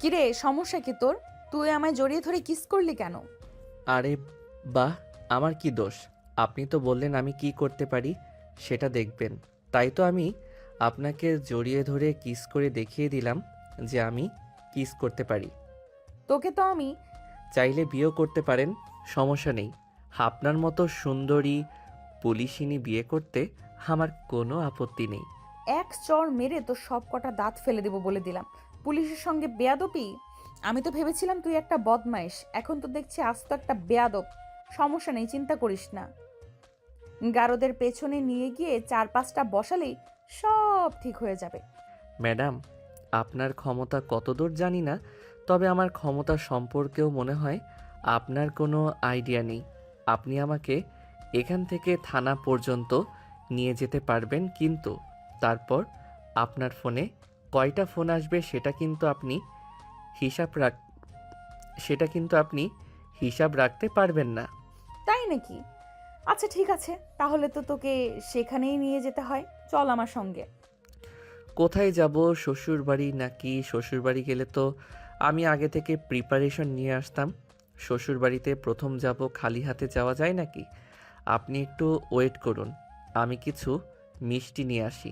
কিরে, সমস্যা কি তোর? তুই আমায় জড়িয়ে ধরে কিস করলি কেন? আরে বাহ, আমার কি দোষ? আপনি তো বললেন আমি কি করতে পারি সেটা দেখবেন। তাই তো আমি আপনাকে জড়িয়ে ধরে কিস করে দেখিয়ে দিলাম যে আমি কিস করতে পারি। তোকে তো আমি চাইলে বিয়েও করতে পারেন, সমস্যা নেই। আপনার মতো সুন্দরী পুলিশিনী বিয়ে করতে আমার কোনো আপত্তি নেই। এক চড় মেরে তোর সব কটা দাঁত ফেলে দেবো বলে দিলাম। পুলিশের সঙ্গে বেয়াদবি? আমি তো ভেবেছিলাম তুই একটা বদমাইশ, এখন তো দেখছি আজ তো একটা বেয়াদব। সমস্যা নেই, চিন্তা করিস না। গারদের পেছনে নিয়ে গিয়ে 4-5টা বসালেই সব ঠিক হয়ে যাবে। ম্যাডাম, আপনার ক্ষমতা কতদূর জানি না, তবে আমার ক্ষমতা সম্পর্কেও মনে হয় আপনার কোনো আইডিয়া নেই। আপনি আমাকে এখান থেকে থানা পর্যন্ত নিয়ে যেতে পারবেন, কিন্তু তারপর আপনার ফোনে কয়টা ফোন আসবে হিসাব রাখ সেটা কিন্তু আপনি হিসাব রাখতে পারবেন না। তাই নাকি? আচ্ছা ঠিক আছে, তাহলে তো তোকে সেখানেই নিয়ে যেতে হয়। চল আমার সঙ্গে। কোথায় যাব? শ্বশুরবাড়ি নাকি? শ্বশুরবাড়ি গেলে তো আমি আগে থেকে প্রিপারেশন নিয়ে আসতাম। শ্বশুরবাড়িতে প্রথম যাব, খালি হাতে যাওয়া যায় নাকি? আপনি একটু ওয়েট করুন, আমি কিছু মিষ্টি নিয়ে আসি।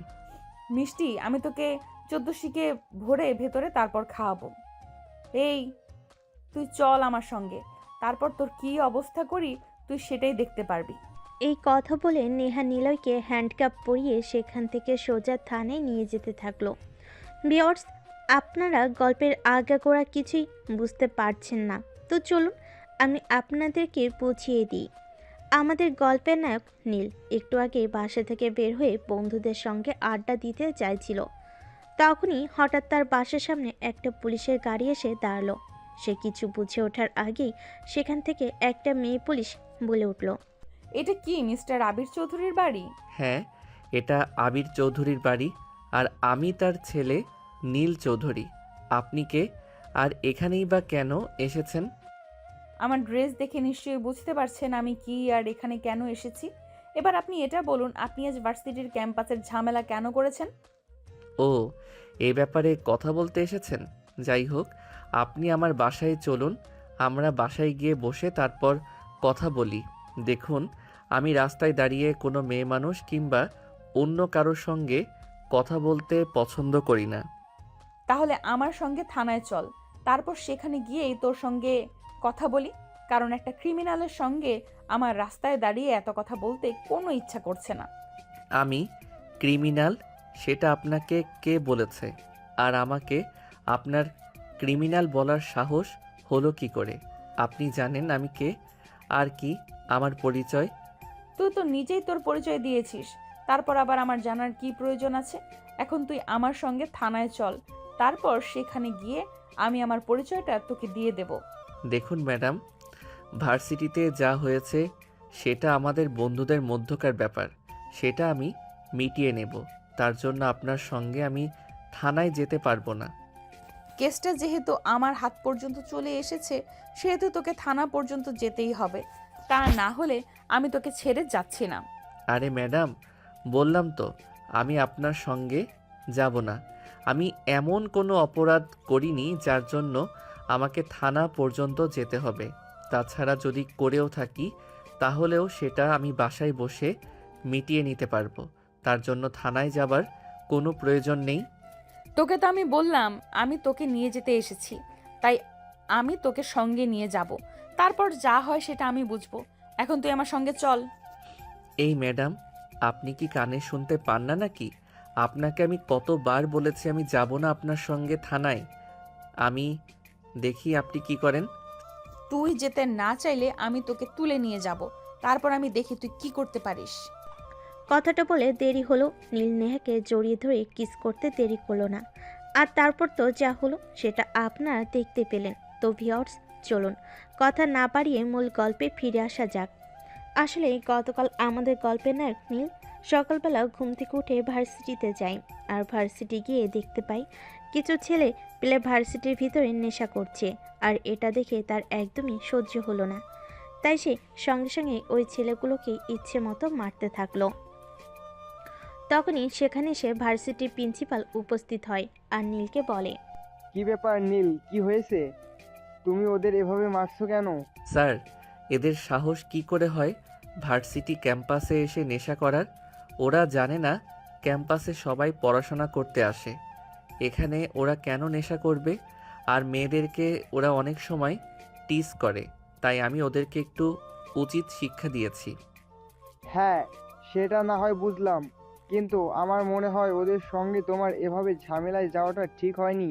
মিষ্টি? আমি তোকে 14 শিকে ভরে ভেতরে তারপর খাওয়াবো। এই, তুই চল আমার সঙ্গে, তারপর তোর কি অবস্থা করি তুই সেটাই দেখতে পারবি। এই কথা বলে নেহা নিলয়কে হ্যান্ডকাপ পরিয়ে সেখান থেকে সোজা থানায় নিয়ে যেতে থাকলো। ভিউয়ার্স, আপনারা গল্পের আগাগোড়া কিছুই বুঝতে পারছেন না, তো চলুন আমি আপনাদেরকে বুঝিয়ে দিই। আমাদের গল্পের নায়ক নীল একটু আগে বাসা থেকে বের হয়ে বন্ধুদের সঙ্গে আড্ডা দিতে চাইছিল। তখনই হঠাৎ তার বাসার সামনে একটা পুলিশের গাড়ি এসে দাঁড়ালো। সে কিছু বুঝে ওঠার আগেই সেখান থেকে একটা মেয়ে পুলিশ বলে উঠল, এটা কি মিস্টার আবির চৌধুরীর বাড়ি? হ্যাঁ, এটা আবির চৌধুরীর বাড়ি, আর আমি তার ছেলে নীল চৌধুরী। আপনি কে? আর এখানেই বা কেন এসেছেন? আমার ড্রেস দেখে নিশ্চয়ই বুঝতে পারছেন আমি কি আর এখানে কেন এসেছি। এবার আপনি এটা বলুন, আপনি আজ ভার্সিটির ক্যাম্পাসের ঝামেলা কেন করেছেন? ও, এই ব্যাপারে কথা বলতে এসেছেন? যাই হোক, আপনি আমার বাসায় চলুন, আমরা বাসায় গিয়ে বসে তারপর কথা বলি। দেখুন, আমি রাস্তায় দাঁড়িয়ে কোনো মেয়ে মানুষ কিংবা অন্য কারোর সঙ্গে কথা বলতে পছন্দ করি না। তাহলে আমার সঙ্গে থানায় চল, তারপর সেখানে গিয়েই তোর সঙ্গে কথা বলি। কারণ একটা ক্রিমিনালের সঙ্গে আমার রাস্তায় দাঁড়িয়ে এত কথা বলতে কোনো ইচ্ছা করছে না। আমি ক্রিমিনাল সেটা আপনাকে কে বলেছে? আর আমাকে আপনার ক্রিমিনাল বলার সাহস হলো কি করে? আপনি জানেন আমি কে? আর কি আমার পরিচয়? তুই তো নিজেই তোর পরিচয় দিয়েছিস, তারপর আবার আমার জানার কি প্রয়োজন আছে? এখন তুই আমার সঙ্গে থানায় চল, তারপর সেখানে গিয়ে আমি আমার পরিচয়টা তোকে দিয়ে দেব। দেখুন ম্যাডাম, ভার্সিটিতে যা হয়েছে সেটা আমাদের বন্ধুদের মধ্যকার ব্যাপার, সেটা আমি মিটিয়ে নেব। তার জন্য আপনার সঙ্গে আমি থানায় যেতে পারবো না। কেসটা যেহেতু আমার হাত পর্যন্ত চলে এসেছে, সেহেতু তোকে থানা পর্যন্ত যেতেই হবে। তা না হলে আমি তোকে ছেড়ে যাচ্ছি না। আরে ম্যাডাম, বললাম তো আমি আপনার সঙ্গে যাব না। আমি এমন কোনো অপরাধ করিনি যার জন্য আমাকে থানা পর্যন্ত যেতে হবে। তাছাড়া যদি করেও থাকি তাহলেও সেটা আমি বাসায় বসে মিটিয়ে নিতে পারবো। তার জন্য থানায় যাবার কোনো প্রয়োজন নেই। তোকে তো আমি বললাম আমি তোকে নিয়ে যেতে এসেছি, তাই আমি তোকে সঙ্গে নিয়ে যাব। তারপর যা হয় সেটা আমি বুঝবো। এখন তুই আমার সঙ্গে চল। এই ম্যাডাম, আপনি কি কানে শুনতে পান না নাকি? আপনাকে আমি কতবার বলেছি আমি যাব না আপনার সঙ্গে থানায়। আমি দেখি আপনি কি করেন। তুই যেতে না চাইলে আমি তোকে তুলে নিয়ে যাব, তারপর আমি দেখি তুই কি করতে পারিস। কথাটা বলে দেরি হলো। নীল নেহাকে জড়িয়ে ধরে কিস করতে দেরি করলো না। আর তারপর তো যা হলো সেটা আপনারা দেখতে পেলেন। তো ভিউয়ার্স, চলুন কথা না বাড়িয়ে মূল গল্পে ফিরে আসা যাক। আসলে গতকাল আমাদের গল্পের নায়ক নীল সকালবেলা ঘুম থেকে উঠে ভার্সিটিতে যায়। আর ভার্সিটি গিয়ে দেখতে পাই কিছু ছেলে পেলে ভার্সিটির ভিতরে নেশা করছে। আর এটা দেখে তার একদমই সহ্য হলো না। তাই সে সঙ্গে সঙ্গে ওই ছেলেগুলোকে ইচ্ছে মতো মারতে থাকলো। তখনই সেখানে এসে ভার্সিটির প্রিন্সিপাল উপস্থিত হয় আর নীলকে বলে, কি কি ব্যাপার নীল, কি হয়েছে? তুমি ওদের এভাবে মারছো কেন? স্যার, এদের সাহস কি করে হয় ভার্সিটি ক্যাম্পাসে এসে নেশা করার? ওরা জানে না ক্যাম্পাসে সবাই পড়াশোনা করতে আসে। এখানে ওরা কেন নেশা করবে? আর মেয়েদেরকে ওরা অনেক সময় টিজ করে, তাই আমি ওদেরকে একটু উচিত শিক্ষা দিয়েছি। হ্যাঁ, সেটা না হয় বুঝলাম, কিন্তু আমার মনে হয় ওদের সঙ্গে তোমার এভাবে ঝামেলায় যাওয়াটা ঠিক হয়নি।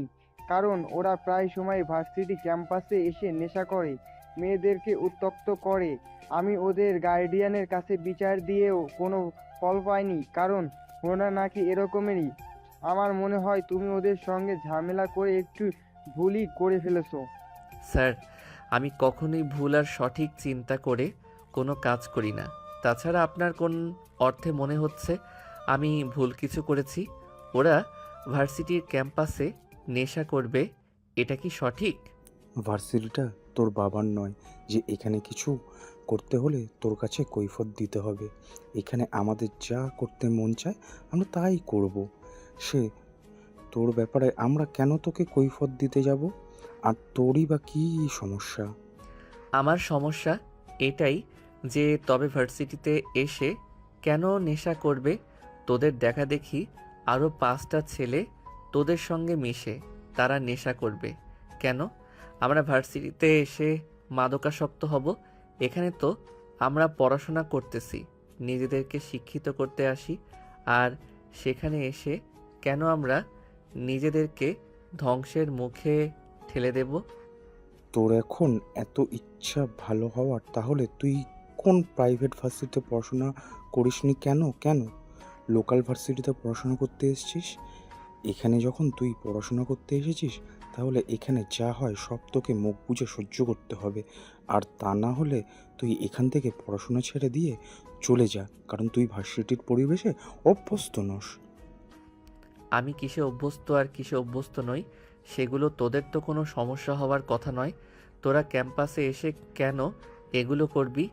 কারণ ওরা প্রায় সময় ভার্সিটি ক্যাম্পাসে এসে নেশা করে, মেয়েদেরকে উত্ত্যক্ত করে। আমি ওদের গার্ডিয়ানের কাছে বিচার দিয়েও কোনো ফল পাইনি, কারণ ওরা নাকি এরকমেরই। আমার মনে হয় তুমি ওদের সঙ্গে ঝামেলা করে একটু ভুলই করে ফেলেছো। স্যার, আমি কখনোই ভুল আর সঠিক চিন্তা করে কোনো কাজ করি না। তাছাড়া আপনার কোন অর্থে মনে হচ্ছে আমি ভুল কিছু করেছি? ওরা ভার্সিটির ক্যাম্পাসে নেশা করবে, এটা কি সঠিক? ভার্সিটিটা তোর বাবার নয় যে এখানে কিছু করতে হলে তোর কাছে কৈফিয়ত দিতে হবে। এখানে আমাদের যা করতে মন চায় আমরা তাই করব। সে তোর ব্যাপারে আমরা কেন তোকে কৈফিয়ত দিতে যাব? আর তোরই বা কী সমস্যা? আমার সমস্যা এটাই যে তবে ভার্সিটিতে এসে কেন নেশা করবে? তোদের দেখা দেখি আরও 5টা ছেলে তোদের সঙ্গে মিশে তারা নেশা করবে কেন? আমরা ভার্সিটিতে এসে মাদকাসক্ত হব? এখানে তো আমরা পড়াশোনা করতেছি, নিজেদেরকে শিক্ষিত করতে আসি। আর সেখানে এসে কেন আমরা নিজেদেরকে ধ্বংসের মুখে ঠেলে দেব? তোর এখন এত ইচ্ছা ভালো হওয়ার, তাহলে তুই কোন প্রাইভেট ভার্সিটিতে পড়াশোনা করিসনি কেন? কেন লোকাল ভার্সিটিতে পড়াশোনা করতে এসেছিস? এখানে যখন তুই পড়াশোনা করতে এসেছিস, তাহলে এখানে যা হয় সব তোকে মুখ বুজে সহ্য করতে হবে। আর তা না হলে তুই এখান থেকে পড়াশোনা ছেড়ে দিয়ে চলে যা, কারণ তুই ভার্সিটির পরিবেশে অভ্যস্ত নস। আমি কিসে অভ্যস্ত আর কিসে অভ্যস্ত নই সেগুলো তোদের তো কোনো সমস্যা হওয়ার কথা নয়। তোরা ক্যাম্পাসে এসে কেন এগুলো করবি?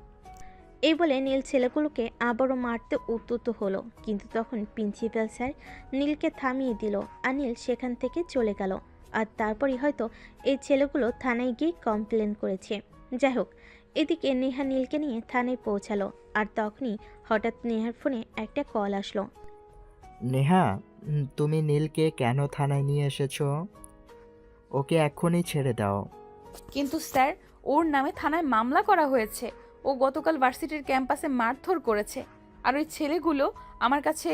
এই বলে নীল ছেলেগুলোকে আবারও মারতে উদ্যত হলো, কিন্তু তখন প্রিন্সিপাল স্যার নীলকে থামিয়ে দিল আর নীল সেখান থেকে চলে গেল। আর তারপরই হয়তো এই ছেলেগুলো থানায় গিয়ে কমপ্লেন করেছে। যাই হোক, এদিকে নেহা নীলকে নিয়ে থানায় পৌঁছালো। আর তখনই হঠাৎ নেহার ফোনে একটা কল আসলো। নেহা, তুমি নীলকে কেন থানায় নিয়ে এসেছো? ওকে এক্ষুনি ছেড়ে দাও। কিন্তু স্যার, ওর নামে থানায় মামলা করা হয়েছে। ও গতকাল ভার্সিটির ক্যাম্পাসে মারধর করেছে, আর ওই ছেলেগুলো আমার কাছে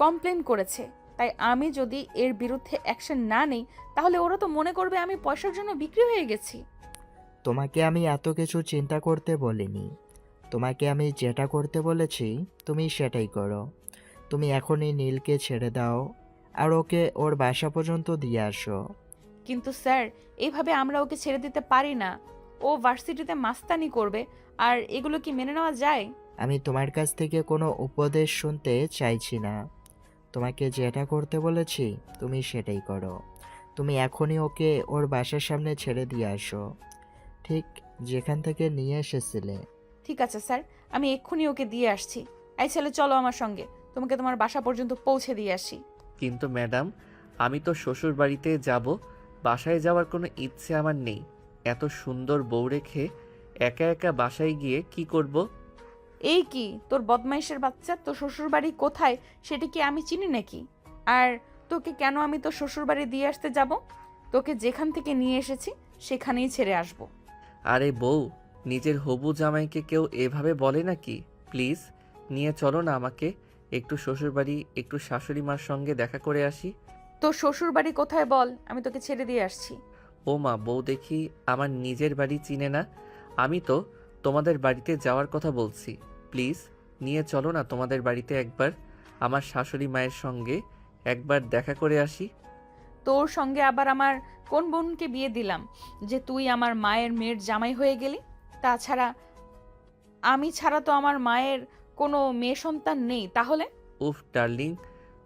কমপ্লেন করেছে। তাই আমি যদি এর বিরুদ্ধে অ্যাকশন না নেই, তাহলে ওরা তো মনে করবে আমি পয়সার জন্য বিক্রি হয়ে গেছি। তোমাকে আমি এত কিছু চিন্তা করতে বলিনি। তোমাকে আমি যেটা করতে বলেছি তুমি সেটাই করো। তুমি এখনই নীলকে ছেড়ে দাও আর ওকে ওর বাসা পর্যন্ত দিয়ে আসো। কিন্তু স্যার, এইভাবে আমরা ওকে ছেড়ে দিতে পারি না। ও ভার্সিটিতে মাস্তানি করবে, আর এগুলো কি মেনে নেওয়া যায়? আমি তোমার কাছ থেকে কোনো উপদেশ শুনতে চাইছি না। তোমাকে যেটা করতে বলেছি তুমি সেটাই করো। তুমি এখনই ওকে ওর বাসার সামনে ছেড়ে দিয়ে আসো, ঠিক যেখান থেকে নিয়ে এসেছিলে। ঠিক আছে স্যার, আমি এক্ষুনি ওকে দিয়ে আসছি। এই ছেলে, চলো আমার সঙ্গে, তোমাকে তোমার বাসা পর্যন্ত পৌঁছে দিয়ে আসি। কিন্তু ম্যাডাম, আমি তো শ্বশুর বাড়িতে যাব, বাসায় যাওয়ার কোনো ইচ্ছে আমার নেই। এত সুন্দর বউ রেখে একা একা বাসায় গিয়ে কি করব? এই কি তোর বদমাইশের বাচ্চা, তোর শ্বশুরবাড়ি কোথায় সেটা কি আমি চিনি নাকি? আর তোকে কেন আমি তোর শ্বশুরবাড়ি দিয়ে আসতে যাব? তোকে যেখান থেকে নিয়ে এসেছি সেখানেই ছেড়ে আসব। আরে বউ, নিজের হবু জামাইকে কেউ এভাবে বলে নাকি? প্লিজ নিয়ে চলো না আমাকে একটু শ্বশুরবাড়ি, একটু শাশুড়ি মার সঙ্গে দেখা করে আসি। তোর শ্বশুরবাড়ি কোথায় বল, আমি তোকে ছেড়ে দিয়ে আসছি। ও মা, বউ দেখি আমার নিজের বাড়ি চিনে না। আমি তো তোমাদের বাড়িতে যাওয়ার কথা বলছি। প্লিজ নিয়ে চলো না তোমাদের বাড়িতে একবার, আমার শাশুড়ি মায়ের সঙ্গে একবার দেখা করে আসি। তোর সঙ্গে আবার আমার কোন বোনকে বিয়ে দিলাম যে তুই আমার মায়ের মেয়ের জামাই হয়ে গেলি? তাছাড়া আমি ছাড়া তো আমার মায়ের কোনো মেয়ে সন্তান নেই। তাহলে উফ ডার্লিং,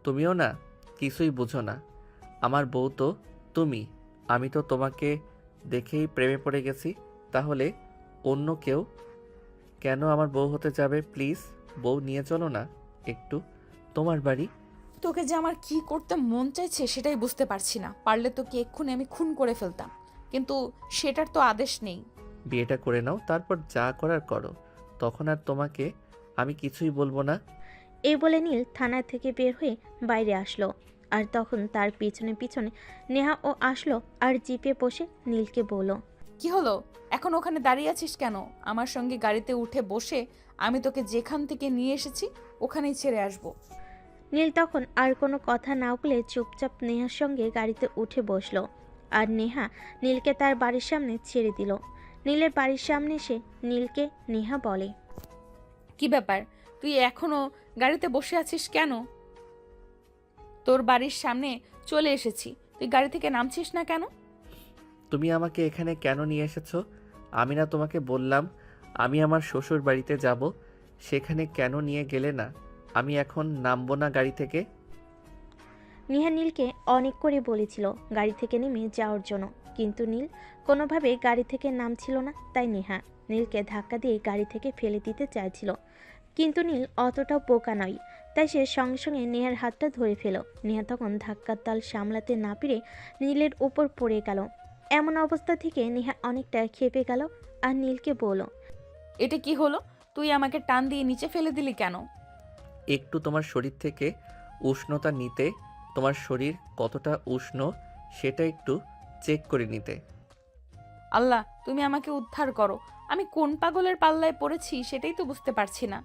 তুমিও না কিছুই বুঝো না। আমার বউ তো তুমি। আমি তো তোমাকে দেখেই প্রেমে পড়ে গেছি। তাহলে অন্য কেউ কেন আমার বউ হতে যাবে? প্লিজ বউ নিয়ে চলো না একটু তোমার বাড়ি। তোকে যে আমার কি করতে মন চাইছে সেটাই বুঝতে পারছি না। পারলে তোকে এক্ষুনি আমি খুন করে ফেলতাম, কিন্তু সেটার তো আদেশ নেই। বিয়েটা করে নাও, তারপর যা করার করো, তখন আর তোমাকে আমি কিছুই বলবো না। এই বলে নীল থানা থেকে বের হয়ে বাইরে আসলো। আর তখন তার পিছনে পিছনে নেহা ও আসলো আর জিপে বসে নীলকে বলল, কি হলো? এখন ওখানে দাঁড়িয়ে আছিস কেন? আমার সঙ্গে গাড়িতে উঠে বসে আমি তোকে যেখান থেকে নিয়ে এসেছি ওখানেই ছেড়ে আসবো। নীল তখন আর কোনো কথা না বলে চুপচাপ নেহার সঙ্গে গাড়িতে উঠে বসলো। আর নেহা নীলকে তার বাড়ির সামনে ছেড়ে দিল। নীলের বাড়ির সামনে এসে নীলকে নেহা বলে, কি ব্যাপার, তুই এখনো গাড়িতে বসে আছিস কেন? তোর বাড়ির সামনে চলে এসেছি, তুই গাড়ি থেকে নামছিস না কেন? তুমি আমাকে এখানে কেন নিয়ে এসেছো? আমি না তোমাকে বললাম আমি আমার শ্বশুর বাড়িতে যাব? সেখানে কেন নিয়ে গেলে না? আমি এখন নামবো না গাড়ি থেকে। নেহা নীলকে অনেক করে বলেছিল গাড়ি থেকে নেমে যাওয়ার জন্য, কিন্তু নীল কোনোভাবে গাড়ি থেকে নামছিল না। তাই নেহা নীলকে ধাক্কা দিয়ে গাড়ি থেকে ফেলে দিতে চাইছিল, কিন্তু নীল অতটাও বোকা নয়। তাই সে সঙ্গে সঙ্গে নেহার হাতটা ধরে ফেল। নেহা তখন ধাক্কার তাল সামলাতে না পেরে নীলের উপর পড়ে গেল। এমন অবস্থা থেকে নেহা অনেকটা ক্ষেপে গেল আর নীলকে বলল, এটা কি হলো? তুই আমাকে টান দিয়ে নিচে ফেলে দিলি কেন? একটু তোমার শরীর থেকে উষ্ণতা নিতে, তোমার শরীর কতটা উষ্ণ সেটা একটু চেক করে নিতে। আল্লাহ, তুমি আমাকে উদ্ধার করো। আমি কোন পাগলের পাল্লায় পড়েছি সেটাই তো বুঝতে পারছি না।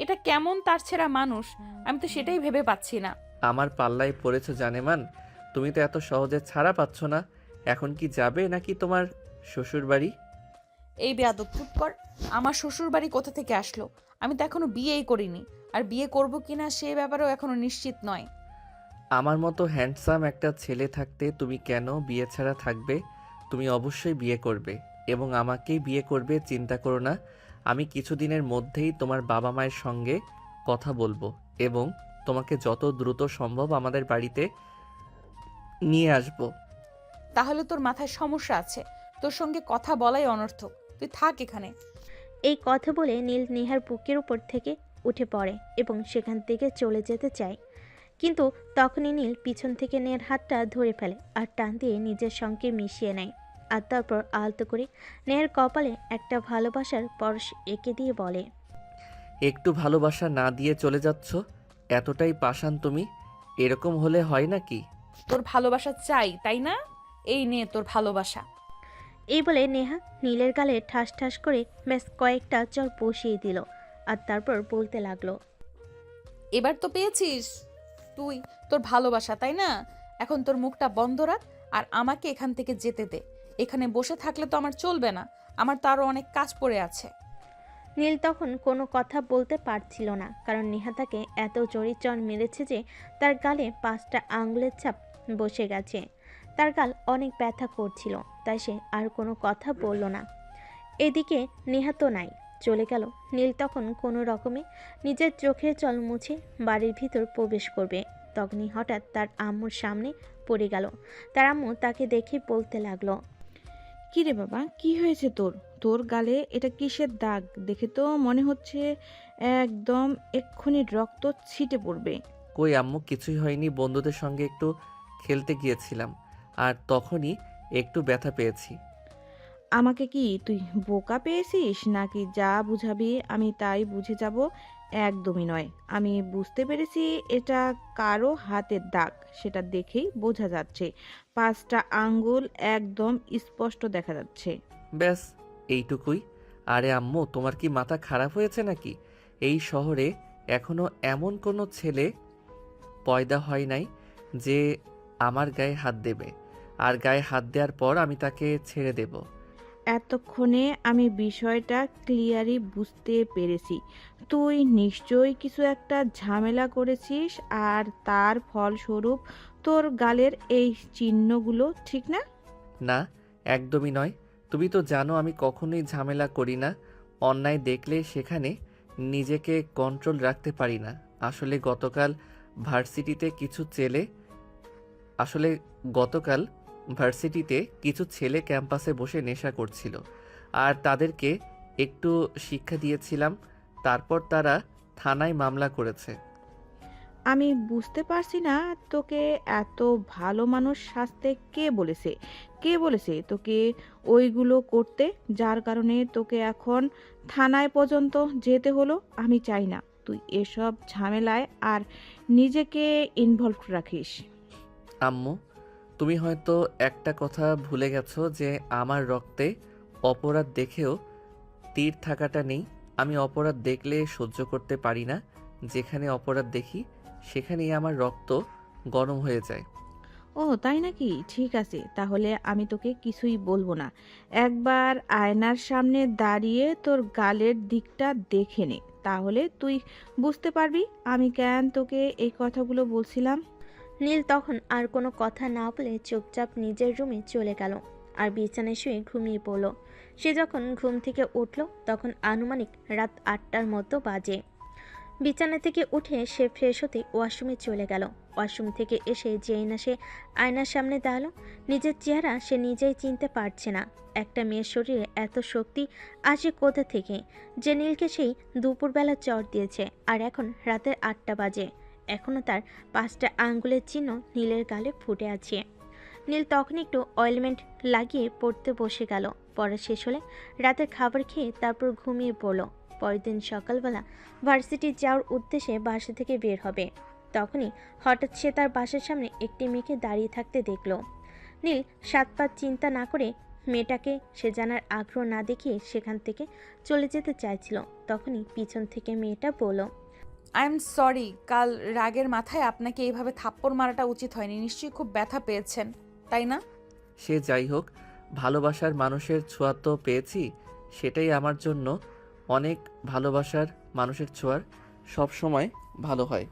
এটা কেমন তার ছেঁড়া মানুষ, আমি তো সেটাই ভেবে পাচ্ছি না। আমার পাল্লায় পড়েছো জানেমান? তুমি তো এত সহজে ছাড়া পাচ্ছ না। এখন কি যাবে নাকি তোমার শ্বশুর বাড়ি? এই বেয়াদব, চুপ কর। আমার শ্বশুর বাড়ি কোথা থেকে আসলো? আমি তো এখনো বিয়েই করিনি, আর বিয়ে করব কিনা সে ব্যাপারেও এখনো নিশ্চিত নয়। আমার মতো হ্যান্ডসাম একটা ছেলে থাকতে তুমি কেন বিয়ে ছাড়া থাকবে? তুমি অবশ্যই বিয়ে করবে এবং আমাকেই বিয়ে করবে, চিন্তা করো না। আমি কিছুদিনের মধ্যেই তোমার বাবা মায়ের সঙ্গে কথা বলবো এবং তোমাকে যত দ্রুত সম্ভব আমাদের বাড়িতে নিয়ে আসবো। তাহলে তোর মাথায় সমস্যা আছে, তোর সঙ্গে কথা বলাই অনর্থক। তুই থাক এখানে। এই কথা বলে নীল নেহার বুকের উপর থেকে উঠে পড়ে এবং সেখান থেকে চলে যেতে চায়। কিন্তু তখনই নীল পিছন থেকে নেহার হাতটা ধরে ফেলে আর টান দিয়ে নিজের সঙ্গে মিশিয়ে নেয়। আর তারপর আলতো করে নেহার কপালে একটা ভালোবাসার পরশ এঁকে দিয়ে বলে, একটু ভালোবাসা না দিয়ে চলে যাচ্ছ? এতটাই পাষাণ তুমি? এরকম হলে হয় নাকি? তোর ভালোবাসা চাই, তাই না? এই নে তোর ভালোবাসা। এই বলে নেহা নীলের গালে ঠাস ঠাস করে ব্যাস কয়েকটা চর বসিয়ে দিল। আর তারপর বলতে লাগলো, এবার তো পেয়েছিস তুই তোর ভালোবাসা, তাই না? এখন তোর মুখটা বন্ধ রাখ আর আমাকে এখান থেকে যেতে দে। এখানে বসে থাকলে তো আমার চলবে না, আমার তো আরো অনেক কাজ পড়ে আছে। নীল তখন কোনো কথা বলতে পারছিল না, কারণ নেহা তাকে এত জোরে চড় মেরেছে যে তার গালে 5টা আঙুলের ছাপ বসে গেছে। তার গাল অনেক ব্যথা করছিল, তাই সে আর কোনো কথা বলল না। এদিকে নেহা তো নাই, চলে গেল। নীল তখন কোনো রকমে নিজের চোখের জল মুছে বাড়ির ভিতর প্রবেশ করবে, তখনই হঠাৎ তার আম্মুর সামনে পড়ে গেল। তার আম্মু তাকে দেখে বলতে লাগলো, কি রে বাবা, কি হয়েছে তোর? তোর গালে এটা কিসের দাগ? দেখে তো মনে হচ্ছে একদম এক্ষুনি রক্ত ছিটে পড়বে। কই আম্মু, কিছুই হয়নি। বন্ধুদের সঙ্গে একটু খেলতে গিয়েছিলাম আর তখনই একটু ব্যথা পেয়েছি। আমাকে কি তুই বোকা পেয়েছিস নাকি যা বুঝাবি আমি তাই বুঝে যাব? একদমই নয়, আমি বুঝতে পেরেছি এটা কারো হাতের দাগ, সেটা দেখেই বোঝা যাচ্ছে। 5টা আঙ্গুল একদম স্পষ্ট দেখা যাচ্ছে। ব্যাস এইটুকুই। আরে আম্মু, তোমার কি মাথা খারাপ হয়েছে নাকি? এই শহরে এখনো এমন কোনো ছেলে পয়দা হয় নাই যে আমার গায়ে হাত দেবে, আর গায়ে হাত দেওয়ার পর আমি তাকে ছেড়ে দেব। এতক্ষণে আমি বিষয়টা ক্লিয়ারই বুঝতে পেরেছি। তুই নিশ্চয়ই কিছু একটা ঝামেলা করেছিস আর তার ফলস্বরূপ তোর গালের এই চিহ্নগুলো, ঠিক না? না, একদমই নয়। তুমি তো জানো আমি কখনোই ঝামেলা করি না। অন্যায় দেখলে সেখানে নিজেকে কন্ট্রোল রাখতে পারি না। ভার্সিটিতে কিছু ছেলে আসলে গতকাল ভার্সিটিতে কিছু ছেলে ক্যাম্পাসে বসে নেশা করছিল আর তাদেরকে একটু শিক্ষা দিয়েছিলাম। তারপর তারা থানায় মামলা করেছে। আমি বুঝতে পারছি না তোকে এত ভালো মানুষ সাজতে কে বলেছে তোকে ওইগুলো করতে, যার কারণে তোকে এখন থানায় পর্যন্ত যেতে হলো। আমি চাই না তুই এসব ঝামেলায় আর নিজেকে ইনভলভ রাখিস। আম্মু, তুমি হয়তো একটা কথা ভুলে গেছো যে আমার রক্তে অপরাধ দেখেও তীর থাকাটা নেই। আমি অপরাধ দেখলে সহ্য করতে পারি না। যেখানে অপরাধ দেখি সেখানেই আমার রক্ত গরম হয়ে যায়। ও তাই নাকি? ঠিক আছে, তাহলে আমি তোকে কিছুই বলবো না। একবার আয়নার সামনে দাঁড়িয়ে তোর গালের দিকটা দেখে নে, তাহলে তুই বুঝতে পারবি আমি কেন তোকে এই কথাগুলো বলছিলাম। নীল তখন আর কোনো কথা না বলে চুপচাপ নিজের রুমে চলে গেল আর বিছানায় শুয়ে ঘুমিয়ে পড়ল। সে যখন ঘুম থেকে উঠল তখন আনুমানিক রাত 8টার মতো বাজে। বিছানা থেকে উঠে সে ফ্রেশ হতে ওয়াশরুমে চলে গেল। ওয়াশরুম থেকে এসে যেই না সে আয়নার সামনে দাঁড়ালো, নিজের চেহারা সে নিজেই চিনতে পারছে না। একটা মেয়ের শরীরে এত শক্তি আসে কোথা থেকে, যে নীলকে সেই দুপুরবেলা চর দিয়েছে আর এখন রাতের 8টা বাজে। এখনও তার 5টা আঙ্গুলের চিহ্ন নীলের গালে ফুটে আছে। নীল তখন একটু অয়েলমেন্ট লাগিয়ে পড়তে বসে গেল। পড়া শেষ হলে রাতের খাবার খেয়ে তারপর ঘুমিয়ে পড়ল। পরের দিন সকালবেলা ভার্সিটি যাওয়ার উদ্দেশ্যে বাসা থেকে বের হবে। তখনই হঠাৎ সে তার বাসার সামনে একটি মেয়েকে দাঁড়িয়ে থাকতে দেখল। নীল 7 পাঁচ চিন্তা না করে মেয়েটাকে সে জানার আগ্রহ না দেখিয়ে সেখান থেকে চলে যেতে চাইছিল। তখনই পিছন থেকে মেয়েটা বলল, আই এম সরি, কাল রাগের মাথায় আপনাকে এইভাবে থাপ্পড় মারাটা উচিত হয়নি। নিশ্চয়ই খুব ব্যথা পেয়েছেন, তাই না? সে যাই হোক, ভালোবাসার মানুষের ছোঁয়া তো পেয়েছি, সেটাই আমার জন্য অনেক। ভালোবাসার মানুষের ছোঁয়ার সব সময় ভালো হয়।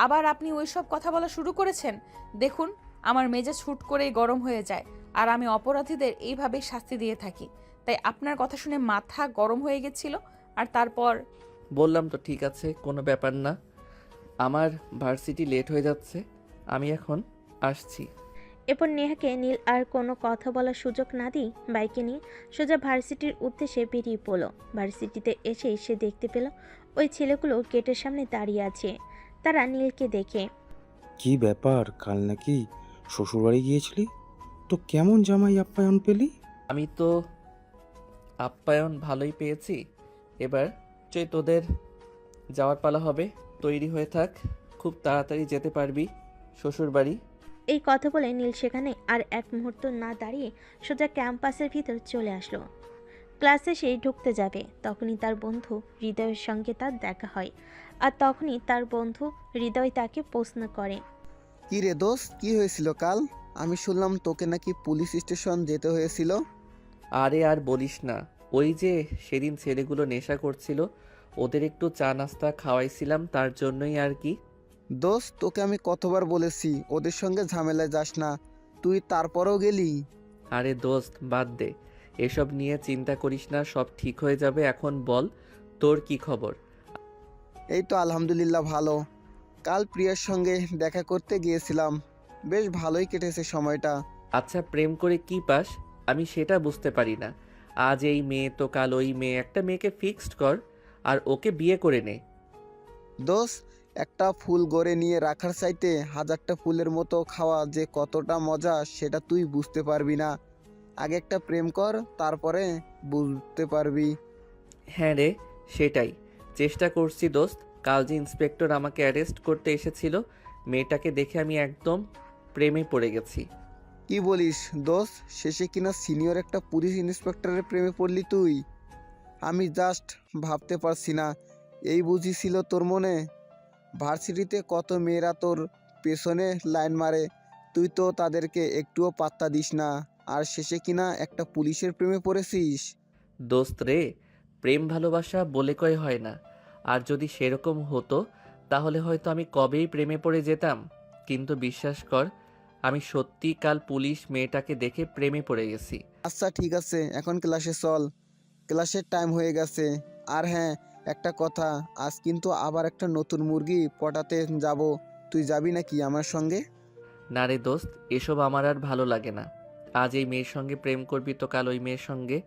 আবার আপনি ওইসব কথা বলা শুরু করেছেন। দেখুন, আমার মেজাজ হুট করেই গরম হয়ে যায়, আর আমি অপরাধীদের এইভাবেই শাস্তি দিয়ে থাকি। তাই আপনার কথা শুনে মাথা গরম হয়ে গেছিল। আর তারপর বললাম তো ঠিক আছে, কোনো ব্যাপার না। আমার ভার্সিটি লেট হয়ে যাচ্ছে, আমি এখন আসছি। এরপর নেহাকে নীল আর কোনো কথা বলার সুযোগ না দিয়ে বাইকে নিয়ে সোজা ভার্সিটির উদ্দেশ্যে বেরিয়ে পড়ল। ভার্সিটিতে এসেই সে দেখতে পেল ওই ছেলেগুলো গেটের সামনে দাঁড়িয়ে আছে। তারা নীলকে দেখে, কি ব্যাপার, কাল নাকি শ্বশুরবাড়ি গিয়েছিলি? তো কেমন জামাই আপ্যায়ন পেলি? আমি তো আপ্যায়ন ভালোই পেয়েছি। এবার তোদের যাওয়ার পালা হবে, তৈরি হয়ে থাক, খুব তাড়াতাড়ি যেতে পারবি শ্বশুরবাড়ি। এই কথা বলে নীল সেখানে আর এক মুহূর্ত না দাঁড়িয়ে সোজা ক্যাম্পাসের ভিতর চলে আসলো। ক্লাসে সেই ঢুকতে যাবে, তখনই তার বন্ধু হৃদয়ের সঙ্গে তার দেখা হয়। আর তখনই তার বন্ধু হৃদয় তাকে প্রশ্ন করে, কি রে দোস্ত, কি হয়েছিল কাল? আমি শুনলাম তোকে নাকি পুলিশ স্টেশন যেতে হয়েছিল। আরে আর বলিস না, ওই যে সেদিন ছেলেগুলো নেশা করছিল, ওদের একটু চা নাস্তা খাওয়াইছিলাম, তার জন্যই আর কি। দোস্ত, তোকে আমি কতবার বলেছি ওদের সঙ্গে ঝামেলায় যাস না, তুই তারপরেও গেলি। আরে দোস্ত বাদ দে, এসব নিয়ে চিন্তা করিস না, সব ঠিক হয়ে যাবে। এখন বল, তোর কি খবর? এই তো আলহামদুলিল্লাহ ভালো। কাল প্রিয়ার সঙ্গে দেখা করতে গিয়েছিলাম, বেশ ভালোই কেটেছে সময়টা। আচ্ছা, প্রেম করে কি পাস আমি সেটা বুঝতে পারি না। আজ এই মেয়ে তো কাল ওই মেয়ে, একটা মেয়েকে ফিক্সড কর আর ওকে বিয়ে করে নে। দোস্ত, একটা ফুল গড়ে নিয়ে রাখার চাইতে 1000টা ফুলের মতো খাওয়া যে কতটা মজা সেটা তুই বুঝতে পারবি না। আগে একটা প্রেম কর, তারপরে বুঝতে পারবি। হ্যাঁ রে, সেটাই চেষ্টা করছি দোস্ত। কাল যে ইন্সপেক্টর আমাকে অ্যারেস্ট করতে এসেছিল, মেয়েটাকে দেখে আমি একদম প্রেমে পড়ে গেছি। কি বলিস দোস্ত, শেষে কিনা সিনিয়র একটা পুলিশ ইন্সপেক্টরের প্রেমে পড়লি তুই? আমি জাস্ট ভাবতে পারছি না, এই বুঝি ছিল তোর মনে? ভার্সিটিতে কত মেয়েরা তোর পেছনে লাইন মারে, তুই তো তাদেরকে একটুও পাত্তা দিস না, আর শেষে কিনা একটা পুলিশের প্রেমে পড়েছিস। দোস্ত রে, প্রেম ভালোবাসা বলে কয় হয় না। আর যদি সেরকম হতো তাহলে হয়তো আমি কবেই প্রেমে পড়ে যেতাম। কিন্তু বিশ্বাস কর, আমি সত্যি কাল পুলিশ মেয়েটাকে দেখে প্রেমে পড়ে গেছি। আচ্ছা ঠিক আছে, এখন ক্লাসে চল, ক্লাসের টাইম হয়ে গেছে। আর হ্যাঁ, একটা কথা, আজ কিন্তু আবার একটা নতুন মুরগি পটাতে যাব, তুই যাবি নাকি আমার সঙ্গে? না রে দোস্ত, এসব আমার আর ভালো লাগে না। আজ এই মেয়ের সঙ্গে প্রেম করবি তো কাল ওই মেয়ের সঙ্গে,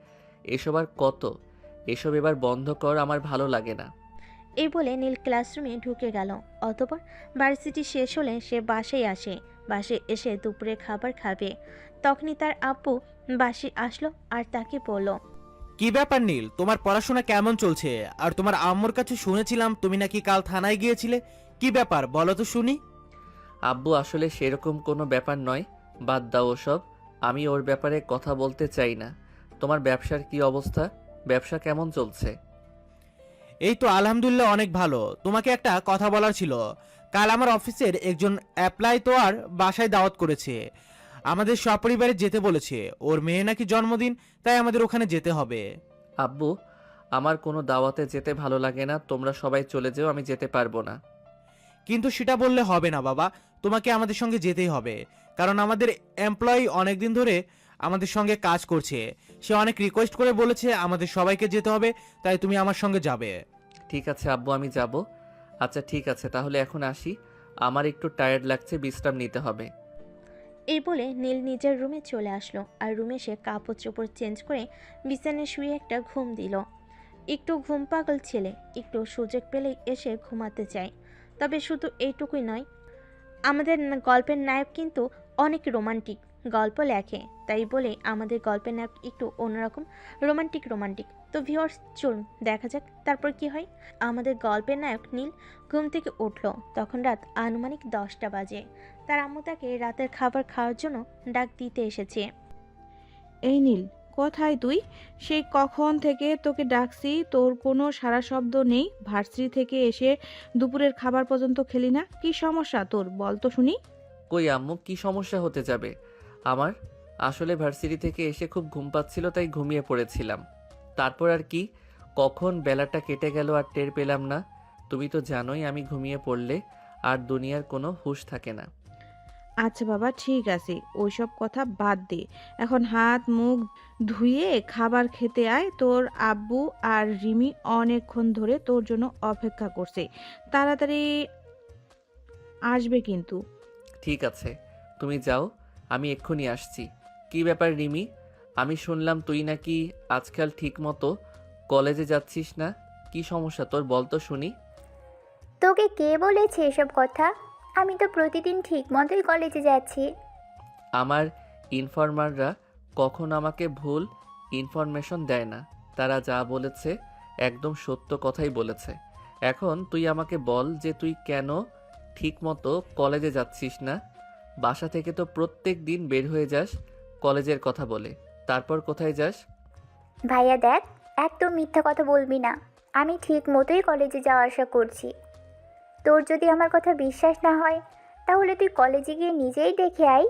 এসব আর কত? এসব এবার বন্ধ কর, আমার ভালো লাগে না। এই বলে নীল ক্লাসরুমে ঢুকে গেল। অতঃপর ভার্সিটি শেষ হলে সে বাসায় আসে। বাসায় এসে দুপুরে খাবার খাবে। তখনই তার আব্বু বাসে আসলো আর তাকে বলল, কি ব্যাপার নীল, তোমার পড়াশোনা কেমন চলছে? আর তোমার আম্মুর কাছে শুনেছিলাম তুমি নাকি কাল থানায় গিয়েছিলে, কি ব্যাপার বলো তো শুনি। আব্বু আসলে সেরকম কোনো ব্যাপার নয়, বাদ দাও ওসব। আমি ওর ব্যাপারে কথা বলতে চাই না। তোমার ব্যবসার কি অবস্থা? ব্যবসা কেমন চলছে? এই তো আলহামদুলিল্লাহ অনেক ভালো। তোমাকে একটা কথা বলার ছিল। কাল আমার অফিসের একজন অ্যাপ্লাই তো আর বাসায় দাওয়াত করেছে, আমাদের সপরিবারে যেতে বলেছে। ওর মেয়ে নাকি জন্মদিন, তাই আমাদের ওখানে যেতে হবে। আব্বু, আমার কোনো দাওয়াতে যেতে ভালো লাগে না। তোমরা সবাই চলে যেও, আমি যেতে পারবো না। কিন্তু সেটা বললে হবে না বাবা, তোমাকে আমাদের সঙ্গে যেতেই হবে। কারণ আমাদের এমপ্লয়ি অনেকদিন ধরে আমাদের সঙ্গে কাজ করছে, সে অনেক রিকোয়েস্ট করে বলেছে আমাদের সবাইকে যেতে হবে, তাই তুমি আমার সঙ্গে যাবে। ঠিক আছে আব্বু, আমি যাব। আচ্ছা ঠিক আছে, তাহলে এখন আসি। আমার একটু টায়ার্ড লাগছে, বিশ্রাম নিতে হবে। এই বলে নীল নিজের রুমে চলে আসলো আর রুমে সে কাপড় চোপড় চেঞ্জ করে বিছানায় শুয়ে একটা ঘুম দিল। একটু ঘুম পাগল ছেলে, একটু সুযোগ পেলেই এসে ঘুমাতে চায়। তবে শুধু এইটুকুই নয়, আমাদের গল্পের নায়ক কিন্তু অনেক রোমান্টিক গল্প লেখে। তাই বলে আমাদের গল্পের নায়ক একটু অন্যরকম রোমান্টিক। তো ভিউয়ার্স, চলুন দেখা যাক তারপর কি হয়। আমাদের গল্পের নায়ক নীল ঘুম থেকে উঠল। তখন রাত আনুমানিক 10টা বাজে। তার আম্মু তাকে রাতের খাবার খাওয়ার জন্য ডাক দিতে এসেছে। এই নীল, কোথায় তুই? সেই কখন থেকে তোকে ডাকছি, তোর কোনো সাড়া শব্দ নেই। ভার্সিটি থেকে এসে দুপুরের খাবার পর্যন্ত খেলি না। কি সমস্যা তোর, বল তো শুনি। কই আম্মু, কি সমস্যা হতে যাবে আমার? আসলে ভার্সিটি থেকে এসে খুব ঘুম পাচ্ছিল, তাই ঘুমিয়ে পড়েছিলাম। তারপর আর কি, কখন বেলাটা কেটে গেল আর টের পেলাম না। তুমি তো জানোই আমি ঘুমিয়ে পড়লে আর দুনিয়ার কোনো হুঁশ থাকে না। আচ্ছা বাবা, ঠিক আছে, ওইসব কথা বাদ দে। এখন হাত মুখ ধুয়ে খাবার খেতে আয়। তোর আব্বু আর রিমি অনেকক্ষণ ধরে তোর জন্য অপেক্ষা করছে। তাড়াতাড়ি আসবে কিন্তু। ঠিক আছে, তুমি যাও, আমি এক্ষুনি আসছি। কি ব্যাপার রিমি, আমি শুনলাম তুই নাকি আজকাল ঠিক মতো কলেজে যাচ্ছিস না। কি সমস্যা তোর, বল তো শুনি। তোকে কে বলেছে এসব কথা? আমি তো প্রতিদিন ঠিক মতোই কলেজে যাচ্ছি। আমার ইনফরমাররা কখন আমাকে ভুল ইনফরমেশন দেয় না। তারা যা বলেছে একদম সত্য কথাই বলেছে। এখন তুই আমাকে বল যে তুই কেন ঠিক মতো কলেজে যাচ্ছিস না। বাসা থেকে তো প্রত্যেক দিন বের হয়ে যাস কলেজের কথা বলে, তারপর কোথায় যাস? ভাইয়া দেখ, একদম মিথ্যা কথা বলবি না। আমি ঠিক মতোই কলেজে যাওয়া আসা করছি। তোর যদি আমার কথা বিশ্বাস না হয়, তাহলে তুই কলেজে গিয়ে নিজেই দেখে আয়।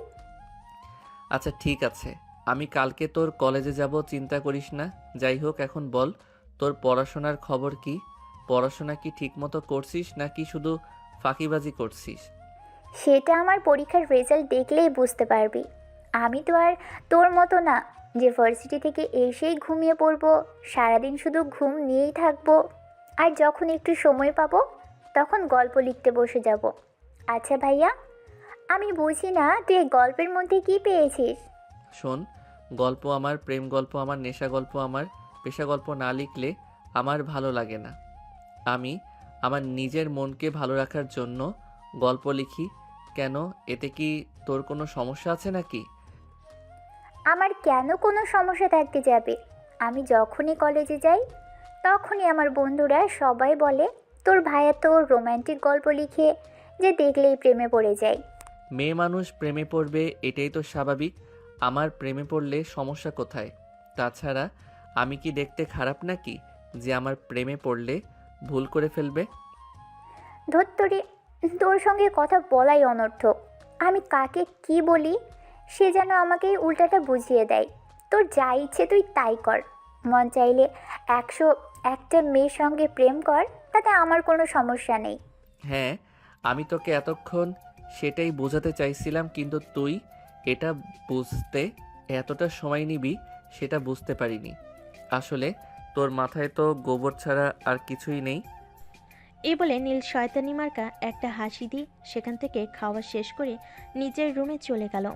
আচ্ছা ঠিক আছে, আমি কালকে তোর কলেজে যাব, চিন্তা করিস না। যাই হোক, এখন বল তোর পড়াশোনার খবর কি? পড়াশোনা কি ঠিকমতো করছিস নাকি শুধু ফাঁকিবাজি করছিস? সেটা আমার পরীক্ষার রেজাল্ট দেখলেই বুঝতে পারবি। আমি তো আর তোর মতো না যে ভার্সিটি থেকে এসেই ঘুমিয়ে পড়বো, সারাদিন শুধু ঘুম নিয়েই থাকবো, আর যখন একটু সময় পাবো তখন গল্প লিখতে বসে যাব। আচ্ছা ভাইয়া, আমি বুঝি না তুই এই গল্পের মধ্যে কি পেয়েছিস? শোন, গল্প আমার, প্রেম গল্প আমার, নেশা গল্প আমার, পেশা গল্প না লিখলে আমার ভালো লাগে না। আমি আমার নিজের মনকে ভালো রাখার জন্য গল্প লিখি। কেন, এতে কি তোর কোনো সমস্যা আছে নাকি? আমার কেন কোনো সমস্যা থাকতে যাবে? আমি যখনই কলেজে যাই তখনই আমার বন্ধুরা সবাই বলে তোর ভাইয়া তো রোম্যান্টিক গল্প লিখে যে দেখলেই প্রেমে পড়ে যায়। মেয়ে মানুষ প্রেমে পড়বে, এটাই তো স্বাভাবিক। আমার প্রেমে পড়লে সমস্যা কোথায়? তাছাড়া আমি কি দেখতে খারাপ নাকি যে আমার প্রেমে পড়লে ভুল করে ফেলবে? ধত্তরি, তোর সঙ্গে কথা বলাই অনর্থক। আমি কাকে কি বলি সে যেন আমাকে উল্টাটা বুঝিয়ে দেয়। তোর যা ইচ্ছে তুই তাই কর। মন চাইলে 101টা মেয়ের সঙ্গে প্রেম কর, তাতে আমার কোনো সমস্যা নেই। হ্যাঁ, আমি তোকে এতক্ষণ সেটাই বোঝাতে চাইছিলাম, কিন্তু তুই এটা বুঝতে এতটা সময় নিবি সেটা বুঝতে পারিনি। আসলে তোর মাথায় তো গোবর ছাড়া আর কিছুই নেই। এই বলে নীল শয়তানি মার্কা একটা হাসি দিয়ে সেখান থেকে খাওয়া শেষ করে নিজের রুমে চলে গেল।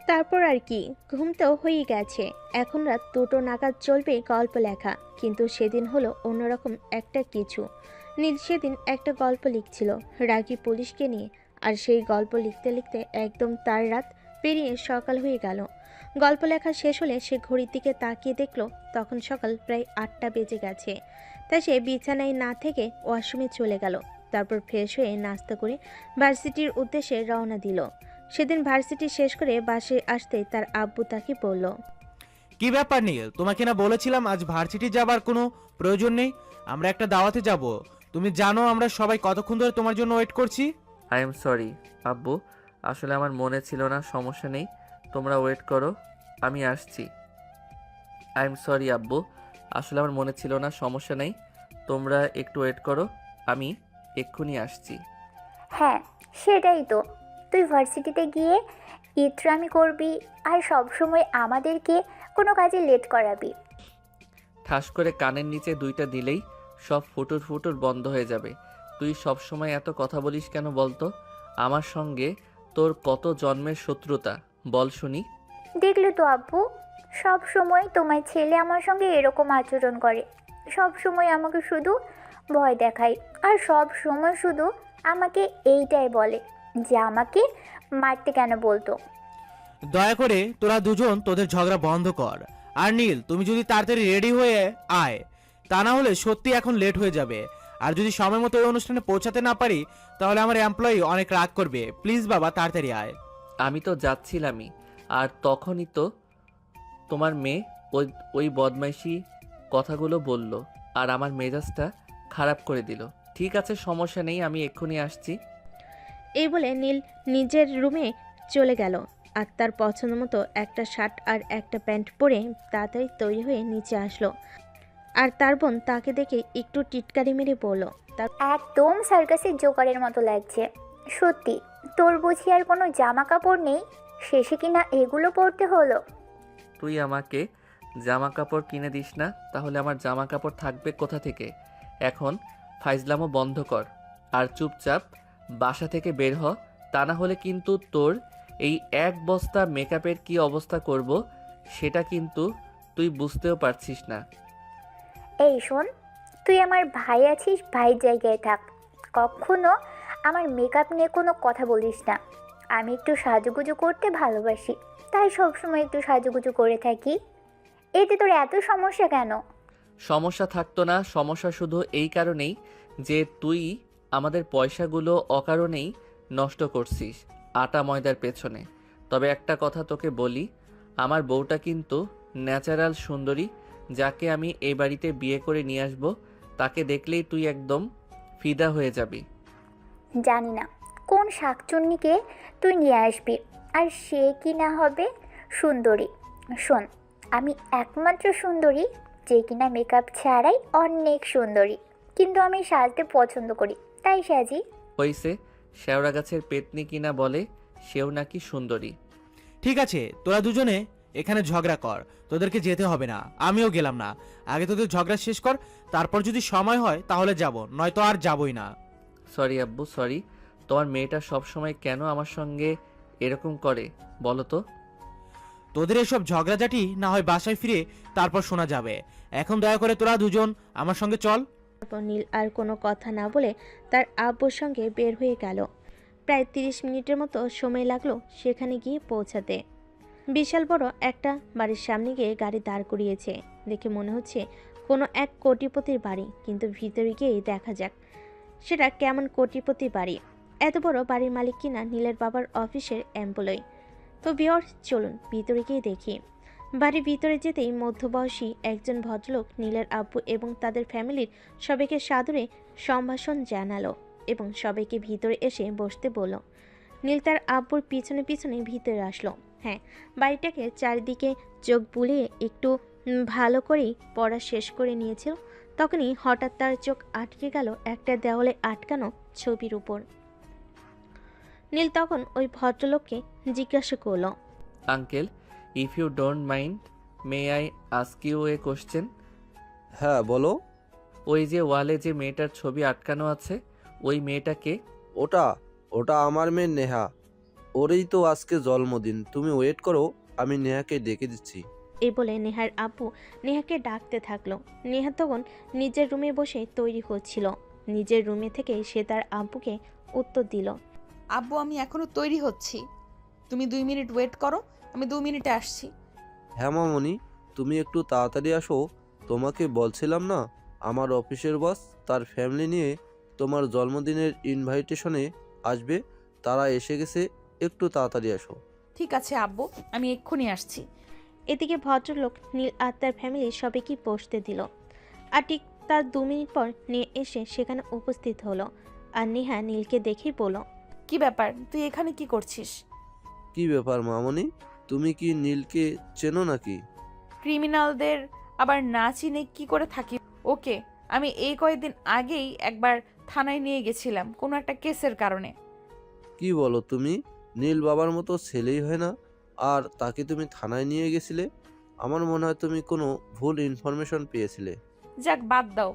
তারপর আর কি, ঘুম তো হয়েই গেছে। এখন রাত 2টো নাগাদ চলবে গল্প লেখা। কিন্তু সেদিন হলো অন্যরকম একটা কিছু। নীল সেদিন একটা গল্প লিখছিল রাগী পুলিশকে নিয়ে, আর সেই গল্প লিখতে লিখতে একদম তার রাত পেরিয়ে সকাল হয়ে গেল। গল্প লেখা শেষ হলে সে ঘড়ির দিকে তাকিয়ে দেখল তখন সকাল প্রায় 8টা বেজে গেছে। তাই সে বিছানায় না থেকে ওয়াশরুমে চলে গেল। তারপর ফ্রেশ হয়ে নাস্তা করে ভার্সিটির উদ্দেশ্যে রওনা দিল। সেদিন ভার্সিটি শেষ করে বাসে আসতে তার আব্বু তাকে বলল, কি ব্যাপার নীল, তোমাকে না বলেছিলাম আজ ভার্সিটি যাবার কোনো প্রয়োজন নেই, আমরা একটা দাওয়াতে যাব। তুমি জানো আমরা সবাই কতক্ষণ ধরে তোমার জন্য ওয়েট করছি। আই এম সরি আব্বু, আসলে আমার মনে ছিল না, সমস্যা নেই, তোমরা ওয়েট করো, আমি আসছি। আই এম সরি আব্বু, আসলে আমার মনে ছিল না, সমস্যা নেই, তোমরা একটু ওয়েট করো, আমি এক্ষুনি আসছি। হ্যাঁ, সেটাই তো। তুই ভার্সিটিতে গিয়ে ইতরামি করবি আর সব সময় আমাদেরকে কোনো কাজে লেট করাবি। ঠাস করে কানের নিচে 2টা দিলেই সব ফুটুর ফুটুর বন্ধ হয়ে যাবে। তুই সব সময় এত কথা বলিস কেন বলতো? আমার সঙ্গে তোর কত জন্মের শত্রুতা, বল শুনি। দেখলে তো আব্বু, সব সময় তোমার ছেলে আমার সঙ্গে এরকম আচরণ করে। সব সময় আমাকে শুধু ভয় দেখায় আর সব সময় শুধু আমাকে এইটাই বলে যে আমাকে মারতে কেন বলতো। দয়া করে তোরা দুজন তোদের ঝগড়া বন্ধ কর। আর নীল, তুমি যদি তাড়াতাড়ি রেডি হয়ে আয়, তা না হলে সত্যি এখন লেট হয়ে যাবে। আর যদি সময় মতো ওই অনুষ্ঠানে পৌঁছাতে না পারি তাহলে আমার এমপ্লয়ি অনেক রাগ করবে। প্লিজ বাবা, তাড়াতাড়ি আয়। আমি তো যাচ্ছিলামই, আর তখনই তো তোমার মেয়ে ওই ওই বদমাইশি কথাগুলো বলল, আর আমার মেজাজটা খারাপ করে দিল। ঠিক আছে, সমস্যা নেই, আমি এক্ষুনি আসছি। এই বলে নীল নিজের রুমে চলে গেল আর তার পছন্দ মতো একটা শার্ট আর একটা প্যান্ট পরে তাড়াতাড়ি তৈরি হয়ে নিচে আসলো। আর তার বোন তাকে দেখে একটু টিটকারি মেরে বলল, একদম সার্কাসের জোকারের মতো লাগছে। সত্যি, তোর বুঝি আর কোনো জামা কাপড় নেই, শেষে কিনা এগুলো পরতে হলো। তুই আমাকে জামা কাপড় কিনে দিস না, তাহলে আমার জামা কাপড় থাকবে কোথা থেকে? এখন ফাইজলামও বন্ধ কর আর চুপচাপ বাসা থেকে বের হ, তা না হলে কিন্তু তোর এই 1 বস্তা মেকআপের কি অবস্থা করব সেটা কিন্তু তুই বুঝতেও পারছিস না। এই শোন, তুই আমার ভাই আছিস, ভাইয়ের জায়গায় থাক। কখনো আমার মেকআপ নিয়ে কোনো কথা বলিস না। আমি একটু সাজুগুজু করতে ভালোবাসি, তাই সবসময় একটু সাজুগুজু করে থাকি। এতে তোর এত সমস্যা কেন? সমস্যা থাকতো না, সমস্যা শুধু এই কারণেই যে তুই আমাদের পয়সাগুলো অকারণেই নষ্ট করছিস আটা ময়দার পেছনে। তবে একটা কথা তোকে বলি, আমার বউটা কিন্তু ন্যাচারাল সুন্দরী, যাকে আমি এই বাড়িতে বিয়ে করে নিয়ে আসবো, তাকে দেখলেই তুই একদম ফিদা হয়ে যাবি। জানি না কোন শাকচুন্নিকে তুই নিয়ে আসবি, আর সে কি না হবে সুন্দরী। শোন, আমি একমাত্র সুন্দরী যে কিনা মেকআপ ছাড়াই অনেক সুন্দরী, কিন্তু আমি সাজতে পছন্দ করি, তাই সাজি। হইছে, শেওড়া গাছের পেতনি কিনা বলে সেও নাকি সুন্দরী। ঠিক আছে, তোরা দুজনে এখানে ঝগড়া কর, তোদেরকে যেতে হবে না, আমিও গেলাম না। আগে তোদের ঝগড়া শেষ কর, তারপর যদি সময় হয় তাহলে যাব, নয়তো আর যাবই না। সরি আব্বু, সরি। তোমার মেয়েটা সব সময় কেন আমার সঙ্গে এরকম করে বলো তো? তোদের এসব ঝগড়াঝাটি না হয় বাসায় ফিরে তারপর শোনা যাবে। এখন দয়া করে তোরা দুজন আমার সঙ্গে চল। তারপর নীল আর কোনো কথা না বলে তার আব্বুর সঙ্গে বের হয়ে গেল। প্রায় 30 মিনিটের মতো সময় লাগলো সেখানে গিয়ে পৌঁছাতে। বিশাল বড় একটা বাড়ির সামনে গিয়ে গাড়ি দাঁড় করিয়েছে। দেখে মনে হচ্ছে কোনো এক কোটিপতির বাড়ি, কিন্তু ভিতরে গিয়েই দেখা যাক সেটা কেমন কোটিপতি বাড়ি। এত বড় বাড়ির মালিক কিনা নীলের বাবার অফিসের এমপ্লয়ি। তো ভিউয়ার্স, চলুন ভিতরে গিয়ে দেখি। বাড়ির ভিতরে যেতেই মধ্যবয়সী একজন ভদ্রলোক নীলের আব্বু এবং তাদের ফ্যামিলির সবাইকে সাদরে সম্ভাষণ জানালো এবং সবাইকে ভিতরে এসে বসতে বলল। নীল তার আব্বুর পিছনে পিছনে ভিতরে আসলো। হ্যাঁ, বাড়িটাকে চারিদিকে চোখ বুলিয়ে একটু ভালো করেই পড়া শেষ করে নিয়েছিল। তখনই হঠাৎ তার চোখ আটকে গেল একটা দেওয়ালে আটকানো ছবির উপর। নীল তখন ওই ভদ্রলোককে জিজ্ঞাসা করলো, uncle, if you don't mind, may I ask you a question? হ্যাঁ বলো। ওই যে ওয়ালে যে মেয়েটার ছবি আটকানো আছে, ওই মেয়েটাকে? ওটা ওটা আমার মেয়ে নেহা, ওরই তো আজকে জন্মদিন। তুমি ওয়েট করো, আমি নেহাকে ডেকে দিচ্ছি। এই বলে নেহার আব্বু নেহাকে ডাকতে থাকলো। নেহা তখন নিজের রুমে বসে তৈরি হচ্ছিল। নিজের রুমে থেকে সে তার আব্বুকে উত্তর দিল। আব্বু আমি এখনো তৈরি হচ্ছি, তুমি 2 মিনিট ওয়েট করো, আমি 2 মিনিটে আসছি। হ্যাঁ মামনি, তুমি একটু তাড়াতাড়ি আসো। তোমাকে বলছিলাম না, আমার অফিসের বস তার ফ্যামিলি নিয়ে তোমার জন্মদিনের ইনভাইটেশনে আসবে, তারা এসে গেছে, একটু তাড়াতাড়ি আসো। ঠিক আছে আব্বু, আমি এক্ষুনি আসছি। এদিকে ভদ্রলোক নীল আর তার ফ্যামিলি সবাইকে বসতে দিল। আর ঠিক তার 2 মিনিট পর নিয়ে এসে সেখানে উপস্থিত হলো। আর নেহা নীলকে দেখেই বলল, কি ব্যাপার, তুই এখানে কি করছিস? কি ব্যাপার মামনি, তুমি কি নীলকে চেনো নাকি? ক্রিমিনালদের আবার না চিনে কি করে থাকি? ওকে আমি এই কয়েকদিন আগেই একবার থানায় নিয়ে গেছিলাম কোনো একটা কেসের কারণে। কি বলো তুমি? নীল বাবার মতো ছেলেই হয় না, আর তাকে তুমি থানায় নিয়ে গেছিলে? আমার মনে হয় তুমি কোনো ভুল ইনফরমেশন পেয়েছিলে। যাক বাদ দাও,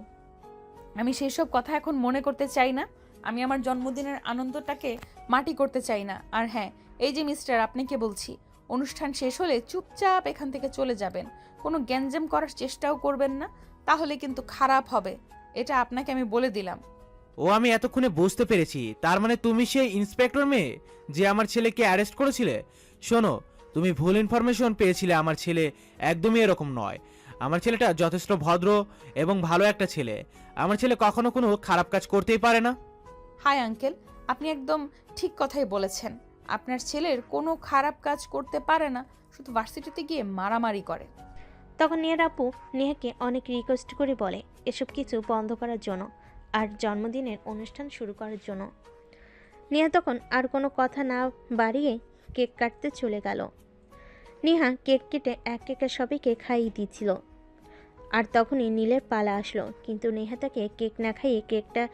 আমি সেই সব কথা এখন মনে করতে চাই না। আমি আমার জন্মদিনের আনন্দটাকে মাটি করতে চাই না। আর হ্যাঁ, এই যে মিস্টার, আপনাকে বলছি, অনুষ্ঠান শেষ হলে চুপচাপ এখান থেকে চলে যাবেন। কোনো গ্যাঞ্জাম করার চেষ্টাও করবেন না, তাহলে কিন্তু খারাপ হবে। এটা আপনাকে আমি বলে দিলাম। ও আমি এতক্ষণে বুঝতে পেরেছি, তার মানে তুমি সেই ইন্সপেক্টর মেয়ে যে আমার ছেলেকে অ্যারেস্ট করেছিলে। শোনো, তুমি ভুল ইনফরমেশন পেয়েছিলে, আমার ছেলে একদমই এরকম নয়। আমার ছেলেটা যথেষ্ট ভদ্র এবং ভালো একটা ছেলে। আমার ছেলে কখনো কোনো খারাপ কাজ করতেই পারে না। হাই আঙ্কেল, আপনি একদম ঠিক কথাই বলেছেন। আপনার ছেলের কোনো খারাপ কাজ করতে পারে না, শুধু ভার্সিটিতে গিয়ে মারামারি করে। তখন নেহার আপু নেহাকে অনেক রিকোয়েস্ট করে বলে এসব কিছু বন্ধ করার জন্য আর জন্মদিনের অনুষ্ঠান শুরু করার জন্য। নেহা তখন আর কোনো কথা না বাড়িয়ে কেক কাটতে চলে গেল। নেহা কেক কেটে এক একে সবাইকে খাইয়ে দিচ্ছিল। আর তখনই নীলের পালা আসলো, কিন্তু নেহা তাকে কেক না খাইয়ে কেকটা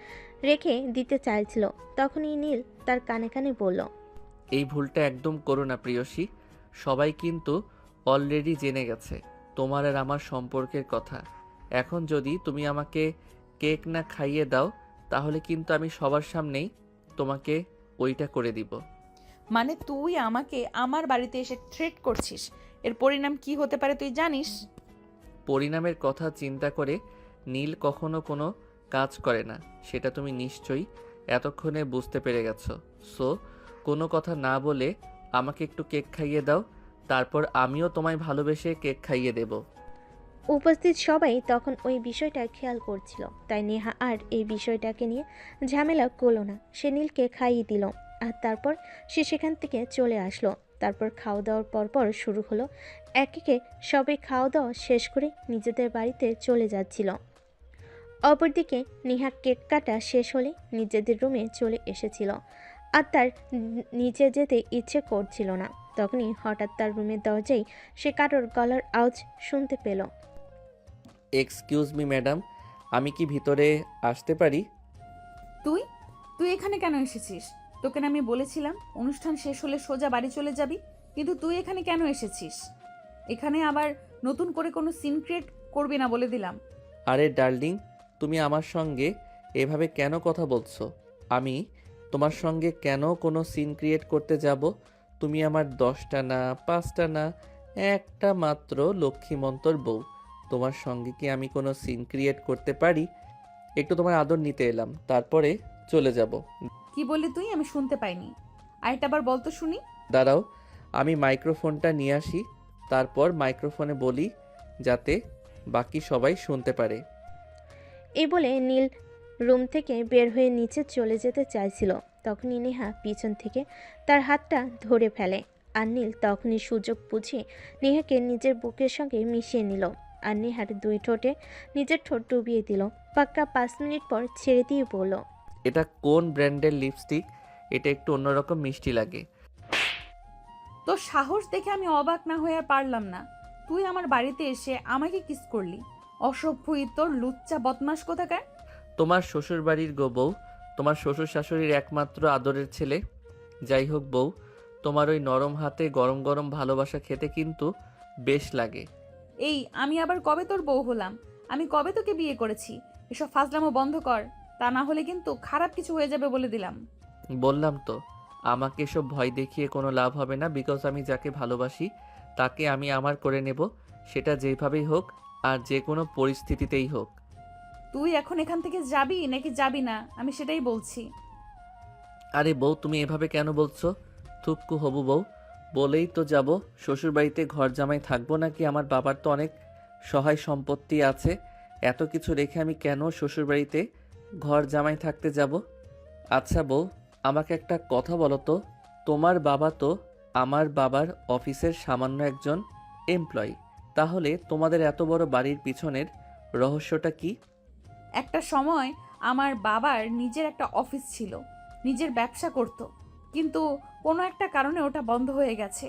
রেখে দিতে চাইছিল। তখনই নীল তার কানে কানে বলল, এই ভুলটা একদম করো না প্রিয়সী। সবাই কিন্তু অলরেডি জেনে গেছে তোমার আর আমার সম্পর্কের কথা। এখন যদি তুমি আমাকে কেক না খাইয়ে দাও, তাহলে কিন্তু আমি সবার সামনেই তোমাকে ওইটা করে দিব। মানে তুই আমাকে আমার বাড়িতে এসে থ্রেট করছিস? এর পরিণাম কি হতে পারে তুই জানিস? পরিণামের কথা চিন্তা করে নীল কখনো কোনো কাজ করে না, সেটা তুমি নিশ্চয়ই এতক্ষণে বুঝতে পেরে গেছো। সো কোনো কথা না বলে আমাকে একটু কেক খাইয়ে দাও, তারপর আমিও তোমায় ভালোবেসে কেক খাইয়ে দেব। উপস্থিত সবাই তখন ওই বিষয়টা খেয়াল করছিল, তাই নেহা আর এই বিষয়টাকে নিয়ে ঝামেলা করলো না। সে নীলকে খাইয়ে দিল আর তারপর সে সেখান থেকে চলে আসলো। তারপর খাওয়া দাওয়ার পরপর শুরু হলো এক একে সবাই খাওয়া দাওয়া শেষ করে নিজেদের বাড়িতে চলে যাচ্ছিল। অপরদিকে নেহা কেক কাটা শেষ হলে নিজেদের রুমে চলে এসেছিল আর তার নিচে যেতে ইচ্ছে করছিল না। তখনই হঠাৎ তার রুমের দরজায় সে কারোর গলার আওয়াজ শুনতে পেল। এক্সকিউজ মি ম্যাডাম, আমি কি ভিতরে আসতে পারি? তুই তুই এখানে কেন এসেছিস? তোকে না আমি বলেছিলাম অনুষ্ঠান শেষ হলে সোজা বাড়ি চলে যাবি, কিন্তু তুই এখানে কেন এসেছিস? এখানে আবার নতুন করে কোনো সিন ক্রিয়েট করবি না বলে দিলাম। আরে ডার্লিং, তুমি আমার সঙ্গে এভাবে কেন কথা বলছো? আমি তোমার সঙ্গে কেন কোনো সিন ক্রিয়েট করতে যাব? তুমি আমার 10টা না 5টা না, একটা মাত্র লক্ষ্মীমন্তর বউ। তোমার সঙ্গে কি আমি কোনো সিন ক্রিয়েট করতে পারি? একটু তোমার আদর নিতে এলাম, তারপরে চলে যাব। কি বললি তুই? আমি শুনতে পাইনি, আরেকটা আবার বলতো শুনি। দাঁড়াও, আমি মাইক্রোফোনটা নিয়ে আসি, তারপর মাইক্রোফোনে বলি যাতে বাকি সবাই শুনতে পারে। এই বলে নীল রুম থেকে বের হয়ে নিচে চলে যেতে চাইছিল। তখনই নেহা পিছন থেকে তার হাতটা ধরে ফেলে আর নীল তখনই সুযোগ বুঝে নেহাকে নিজের বুকের সঙ্গে মিশিয়ে নিল আর নেহার 2 ঠোঁটে নিজের ঠোঁট ডুবিয়ে দিল। পাক্কা 5 মিনিট পর ছেড়ে দিয়ে বলল, এটা কোন ব্র্যান্ডের লিপস্টিক? এটা একটু অন্যরকম মিষ্টি লাগে। তোর সাহস দেখে আমি অবাক না হয়ে আর পারলাম না। তুই আমার বাড়িতে এসে আমাকে কিস করলি? অসভ্যই তোর, লুচ্চা বদমাস কোথাকার। তোমার শ্বশুর বাড়ির গো বউ, তোমার শ্বশুর শাশুড়ির একমাত্র আদরের ছেলে। যাই হোক বউ, তোমার ওই নরম হাতে গরম গরম ভালোবাসা খেতে কিন্তু বেশ লাগে। এই আমি আবার কবে তোর বউ হলাম? আমি কবে তোকে বিয়ে করেছি? এসব ফাজলামো বন্ধ কর, তা না হলে কিন্তু খারাপ কিছু হয়ে যাবে বলে দিলাম। বললাম তো, আমাকে এসব ভয় দেখিয়ে কোনো লাভ হবে না, বিকজ আমি যাকে ভালোবাসি তাকে আমি আমার করে নেব, সেটা যেভাবেই হোক আর যে কোনো পরিস্থিতিতেই হোক। তুই এখন এখান থেকে যাবি নাকি যাবি না আমি সেটাই বলছি। আরে বউ, তুমি এভাবে কেন বলছো? থুক্কু হবু বউ, বলেই তো যাব। শ্বশুরবাড়িতে ঘর জামাই থাকবো নাকি? আমার বাবার তো অনেক সহায় সম্পত্তি আছে, এত কিছু রেখে আমি কেন শ্বশুরবাড়িতে ঘর জামাই থাকতে যাব? আচ্ছা বউ, আমাকে একটা কথা বলো তো, তোমার বাবা তো আমার বাবার অফিসের সামান্য একজন এমপ্লয়ি, তাহলে তোমাদের এত বড় বাড়ির পিছনের রহস্যটা কি? একটা সময় আমার বাবার নিজের একটা অফিস ছিল, নিজের ব্যবসা করত, কিন্তু কোনো একটা কারণে ওটা বন্ধ হয়ে গেছে।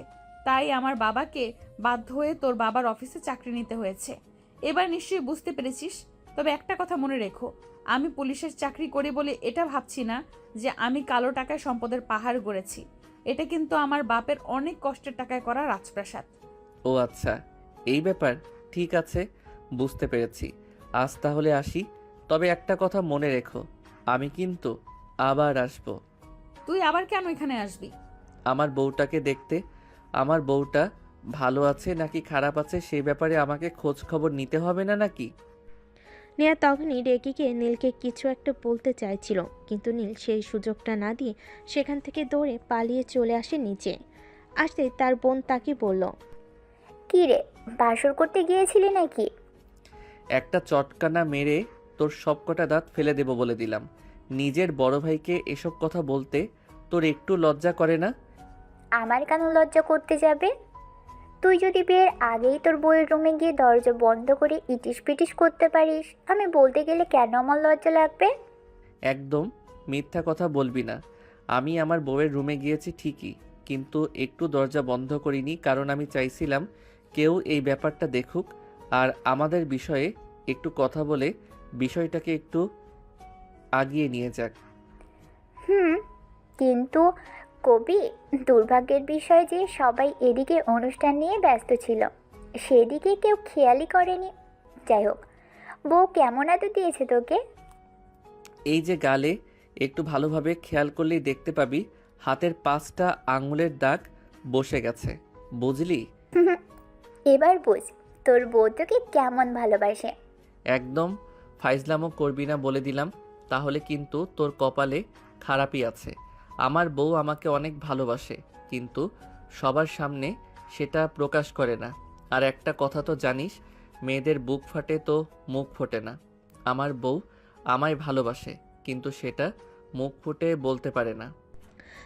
তাই আমার বাবাকে বাধ্য হয়ে তোর বাবার অফিসে চাকরি নিতে হয়েছে। এবার নিশ্চয়ই বুঝতে পেরেছিস। তবে একটা কথা মনে রেখো, আমি পুলিশের চাকরি করি বলে এটা ভাবছি না যে আমি কালো টাকায় সম্পদের পাহাড় গড়েছি। এটা কিন্তু আমার বাপের অনেক কষ্টের টাকায় করা রাজপ্রাসাদ। ও আচ্ছা, এই ব্যাপার। ঠিক আছে, বুঝতে পেরেছি। আজ তাহলে আসি। তবে একটা কথা মনে রেখো, আমি কিন্তু আবার আসবো। তুই আবার কেন এখানে আসবি? আমার বউটাকে দেখতে। আমার বউটা ভালো আছে নাকি খারাপ আছে সেই ব্যাপারে আমাকে খোঁজ খবর নিতে হবে না নাকি? নেহা তখনই রেগে গিয়ে নীলকে কিছু একটা বলতে চাইছিল, কিন্তু নীল সেই সুযোগটা না দিয়ে সেখান থেকে দৌড়ে পালিয়ে চলে আসে নিচে। আসতেই তার বোন তাকে বলল, কি রে, বাসর করতে গিয়েছিলি নাকি? একটা চটকানা মেরে তোর সবকটা দাঁত ফেলে দেব বলে দিলাম। নিজের বড় ভাইকে এসব কথা বলতে তোর একটু লজ্জা করে না? আমার কেন লজ্জা করতে যাবে? তুই যদি বিয়ের আগেই তোর বইয়ের রুমে গিয়ে দরজা বন্ধ করে ইটিস পিটিস করতে পারিস, আমি বলতে গেলে কেন আমার লজ্জা লাগবে? একদম মিথ্যা কথা বলবি না। আমি আমার বউয়ের রুমে গিয়েছি ঠিকই, কিন্তু একটু দরজা বন্ধ করিনি, কারণ আমি চাইছিলাম কেউ এই ব্যাপারটা দেখুক আর আমাদের বিষয়ে একটু কথা বলে বিষয়টাকে একটু আগিয়ে নিয়ে যাক। হুম, কিন্তু কবি, দুর্ভাগ্যের বিষয় যে সবাই এদিকে অনুষ্ঠান নিয়ে ব্যস্ত ছিল, সেদিকে কেউ খেয়ালই করেনি। যাই হোক, বউ কেমন এত দিয়েছে তোকে? এই যে গালে, একটু ভালোভাবে খেয়াল করলেই দেখতে পাবি হাতের 5টা আঙুলের দাগ বসে গেছে, বুঝলি? এবার বুঝ তোর বউ তোকে কেমন ভালোবাসে। একদম ফাইজলামো করবি না বলে দিলাম, তাহলে কিন্তু তোর কপালে খারাপই আছে। আমার বউ আমাকে অনেক ভালোবাসে, কিন্তু সবার সামনে সেটা প্রকাশ করে না। আর একটা কথা তো জানিস, মেয়েদের বুক ফাটে তো মুখ ফোটে না। আমার বউ আমায় ভালোবাসে, কিন্তু সেটা মুখ ফুটে বলতে পারে না।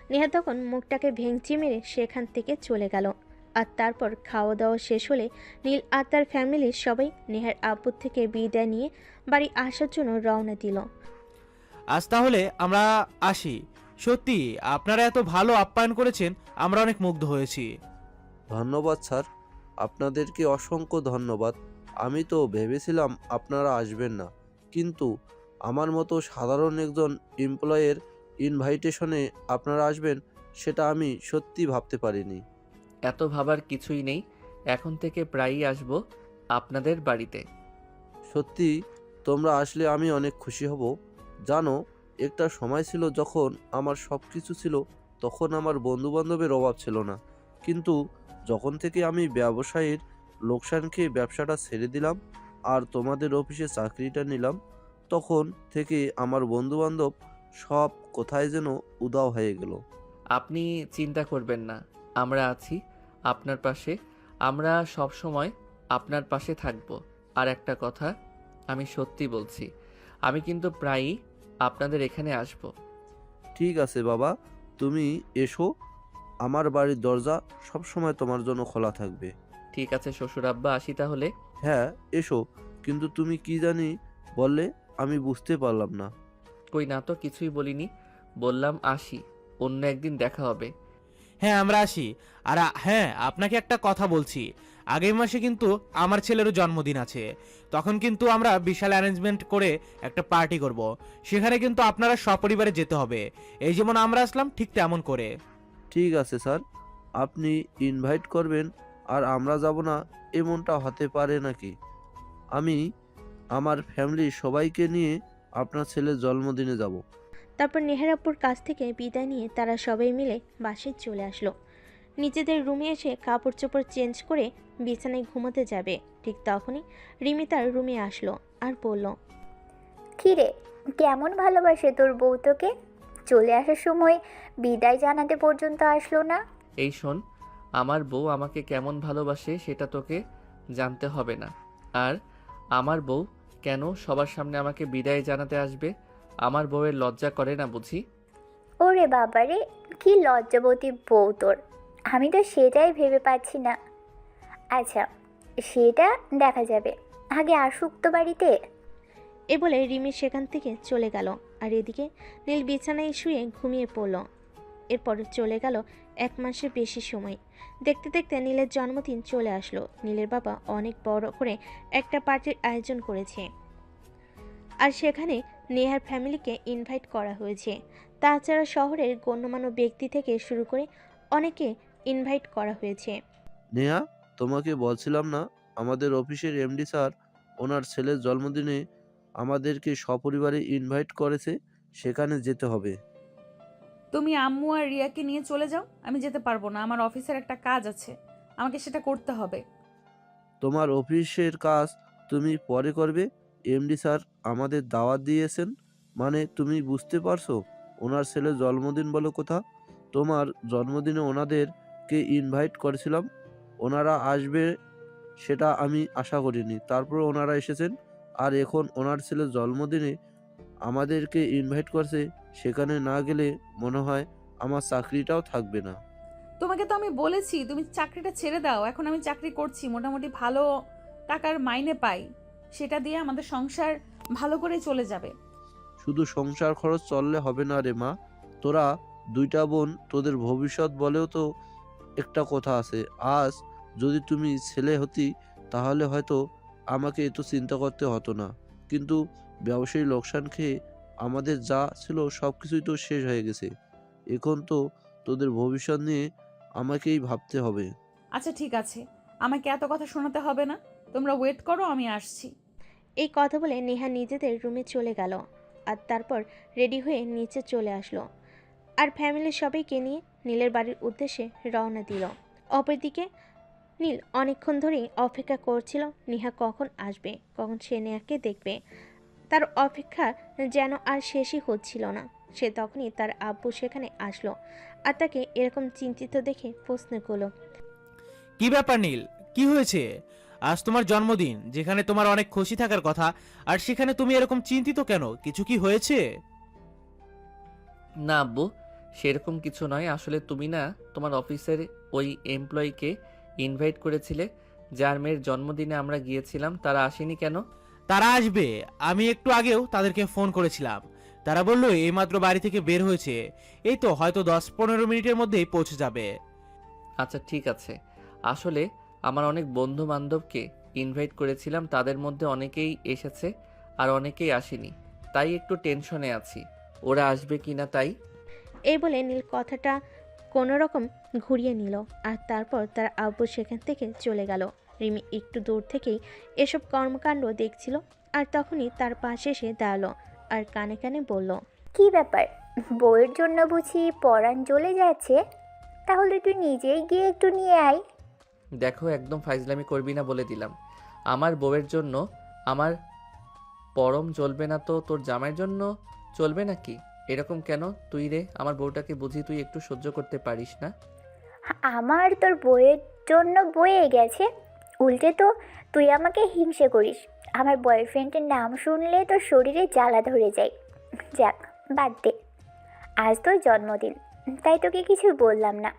নেহা তখন মুখটাকে ভেঙচি মেরে সেখান থেকে চলে গেল। আর তারপর খাওয়া দাওয়া শেষ হলে নীল আর তার ফ্যামিলির সবাই নেহার আব্বুর থেকে বিদায় নিয়ে বাড়ি আসার জন্য রওনা দিল। আজ তাহলে আমরা আসি। সত্যি আপনারা এত ভালো আপ্যায়ন করেছেন, আমরা অনেক মুগ্ধ হয়েছি। ধন্যবাদ স্যার, আপনাদেরকে অসংখ্য ধন্যবাদ। আমি তো ভেবেছিলাম আপনারা আসবেন না, কিন্তু আমার মতো সাধারণ একজন এমপ্লয়ের ইনভাইটেশনে আপনারা আসবেন সেটা আমি সত্যি ভাবতে পারিনি। এত ভাবার কিছুই নেই, এখন থেকে প্রায়ই আসবো আপনাদের বাড়িতে। সত্যি তোমরা আসলে আমি অনেক খুশি হব। জানো, একটা সময় ছিল যখন আমার সব কিছু ছিল, তখন আমার বন্ধুবান্ধবের অভাব ছিল না, কিন্তু যখন থেকে আমি ব্যবসায়ীর লোকসান খেয়ে ব্যবসাটা ছেড়ে দিলাম আর তোমাদের অফিসে চাকরিটা নিলাম, তখন থেকে আমার বন্ধুবান্ধব সব কোথায় যেন উধাও হয়ে গেল। আপনি চিন্তা করবেন না, আমরা আছি আপনার পাশে। আমরা সব সময় আপনার পাশে থাকব। আর একটা কথা, আমি সত্যি বলছি, আমি কিন্তু প্রায়ই আপনাদের এখানে আসব। ঠিক আছে বাবা, তুমি এসো, আমার বাড়ির দরজা সব সময় তোমার জন্য খোলা থাকবে। ঠিক আছে শ্বশুর আব্বা, আসি তাহলে। হ্যাঁ এসো, কিন্তু তুমি কি জানি বললে, আমি বুঝতে পারলাম না। কই না তো, কিছুই বলিনি, বললাম আসি, অন্য একদিন দেখা হবে। হ্যাঁ আমরা আসি। আর হ্যাঁ, আপনাকে একটা কথা বলছি, আগামী মাসে কিন্তু আমার ছেলেরও জন্মদিন আছে। তখন কিন্তু আমরা বিশাল অ্যারেঞ্জমেন্ট করে একটা পার্টি করব। সেখানে কিন্তু আপনারা সপরিবারে যেতে হবে, এই যেমন আমরা আসলাম ঠিক তেমন করে। ঠিক আছে স্যার, আপনি ইনভাইট করবেন আর আমরা যাব না, এমনটা হতে পারে নাকি? আমি আমার ফ্যামিলির সবাইকে নিয়ে আপনার ছেলের জন্মদিনে যাব। তারপর নেহার আব্বুর কাছ থেকে বিদায় নিয়ে তারা সবাই মিলে বাসায় চলে আসলো। নিজেদের রুমে এসে কাপড় চোপড় চেঞ্জ করে বিছানায় ঘুমোতে যাবে, ঠিক তখনই রিমি তার রুমে আসলো আর বলল, কিরে, কেমন ভালোবাসে তোর বউ তোকে? চলে আসার সময় বিদায় জানাতে পর্যন্ত আসলো না। এই শোন, আমার বউ আমাকে কেমন ভালোবাসে সেটা তোকে জানতে হবে না। আর আমার বউ কেন সবার সামনে আমাকে বিদায় জানাতে আসবে? আমার বউয়ের লজ্জা করে না বুঝি? ওরে বাবারে, কি লজ্জাবতী বউ তোর! আমি তো সেটাই ভেবে পাচ্ছি না। আচ্ছা, সেটা দেখা যাবে, আগে আসুক তো বাড়িতে। এ বলে রিমি সেখান থেকে চলে গেল। আর এদিকে নীল বিছানায় শুয়ে ঘুমিয়ে পড়ল। এরপর চলে গেল 1 মাসের বেশি সময়। দেখতে দেখতে নীলের জন্মদিন চলে আসলো। নীলের বাবা অনেক বড় করে একটা পার্টির আয়োজন করেছে, আর সেখানে নেহার ফ্যামিলিকে ইনভাইট করা হয়েছে। তাছাড়া শহরের গণ্যমান্য ব্যক্তি থেকে শুরু করে অনেকে ইনভাইট করা হয়েছে। নেহা, তোমাকে বলছিলাম না আমাদের অফিসের এমডি স্যার ওনার ছেলের জন্মদিনে আমাদেরকে সপরিবারে ইনভাইট করেছে, সেখানে যেতে হবে। তুমি আম্মু আর রিয়াকে নিয়ে চলে যাও, আমি যেতে পারবো না। আমার অফিসের একটা কাজ আছে, আমাকে সেটা করতে হবে। তোমার অফিসের কাজ তুমি পরে করবে। এমডি স্যার আমাদের দাওয়াত দিয়েছেন, মানে তুমি বুঝতে পারছো? ওনার ছেলের জন্মদিন বলো কথা। তোমার জন্মদিনে ওনাদেরকে ইনভাইট করেছিলাম, ওনারা আসবে সেটা আমি আশা করিনি, তারপর ওনারা এসেছেন। আর এখন ওনার ছেলের জন্মদিনে আমাদেরকে ইনভাইট করছে, সেখানে না গেলে মনে হয় আমার চাকরিটাও থাকবে না। তোমাকে তো আমি বলেছি তুমি চাকরিটা ছেড়ে দাও। এখন আমি চাকরি করছি, মোটামুটি ভালো টাকার মাইনে পাই, সেটা দিয়ে আমাদের সংসার ভালো করে চলে যাবে। শুধু সংসার খরচ চললে হবে না রে মা। তোরা দুইটা বোন, তোদের ভবিষ্যৎ বলেও তো একটা কথা আছে। আজ যদি তুমি ছেলে হতি তাহলে হয়তো আমাকে এত চিন্তা করতে হতো না, কিন্তু ব্যবসায়ী লোকসান খেয়ে আমাদের যা ছিল সব কিছুই তো শেষ হয়ে গেছে। এখন তো তোদের ভবিষ্যৎ নিয়ে আমাকেই ভাবতে হবে। আচ্ছা ঠিক আছে, আমাকে এত কথা শোনাতে হবে না, তোমরা ওয়েট করো, আমি আসছি। এই কথা বলে নেহা নিজেদের রুমে চলে গেল। আর তারপর রেডি হয়ে নিচে চলে আসলো, আর ফ্যামিলির সবাইকে নিয়ে নীলের বাড়ির উদ্দেশ্যে রওনা দিল। অপরদিকে নীল অনেকক্ষণ ধরেই অপেক্ষা করছিল নেহা কখন আসবে, কখন সে নেহাকে দেখবে। তার অপেক্ষা যেন আর শেষই হচ্ছিল না। সে তখনই তার আব্বু সেখানে আসলো, আর তাকে এরকম চিন্তিত দেখে প্রশ্ন করলো, কি ব্যাপার নীল, কি হয়েছে? আজ তোমার জন্মদিন, যেখানে তোমার অনেক খুশি থাকার কথা, আর সেখানে তুমি এরকম চিন্তিত কেন? কিছু কি হয়েছে? না আব্বু, সেরকম কিছু নয়। আসলে তুমি না তোমার অফিসের ওই এমপ্লয়িকে ইনভাইট করেছিলে, যার মেয়ের জন্মদিনে আমরা গিয়েছিলাম, তারা আসেনি কেন? তারা আসবে, আমি একটু আগেও তাদেরকে ফোন করেছিলাম। তারা বললো এইমাত্র বাড়ি থেকে বের হয়েছে, এই তো হয়তো 10-15 মিনিটের মধ্যেই পৌঁছে যাবে। আচ্ছা ঠিক আছে। আসলে আমার অনেক বন্ধু বান্ধবকে ইনভাইট করেছিলাম, তাদের মধ্যে অনেকেই এসেছে আর অনেকেই আসেনি, তাই একটু টেনশনে আছি ওরা আসবে কিনা তাই। এই বলে নীল কথাটা কোনো রকম ঘুরিয়ে নিল। আর তারপর তার আব্বু সেখান থেকে চলে গেল। রিমি একটু দূর থেকেই এসব কর্মকাণ্ড দেখছিল, আর তখনই তার পাশে এসে দাঁড়ালো আর কানে কানে বলল, কি ব্যাপার, বউয়ের জন্য বুঝি পরাণ জ্বলে যাচ্ছে? তাহলে তুই নিজেই গিয়ে একটু নিয়ে আয়। দেখো, একদম ফাইজলামি করবি না বলে দিলাম। আমার বউয়ের জন্য আমার পরম চলবে না তো তোর জামাইয়ের জন্য চলবে নাকি? এরকম কেন তুই রে? আমার বউটাকে বুঝি তুই একটু সহ্য করতে পারিস না? আমার তোর বউয়ের জন্য বয়ে গেছে, উল্টে তো তুই আমাকে হিংসে করিস। আমার বয়ফ্রেন্ডের নাম শুনলে তোর শরীরে জ্বালা ধরে যায়। যাক, বাদ দে, আজ তোর জন্মদিন, তাই তোকে কিছু বললাম না।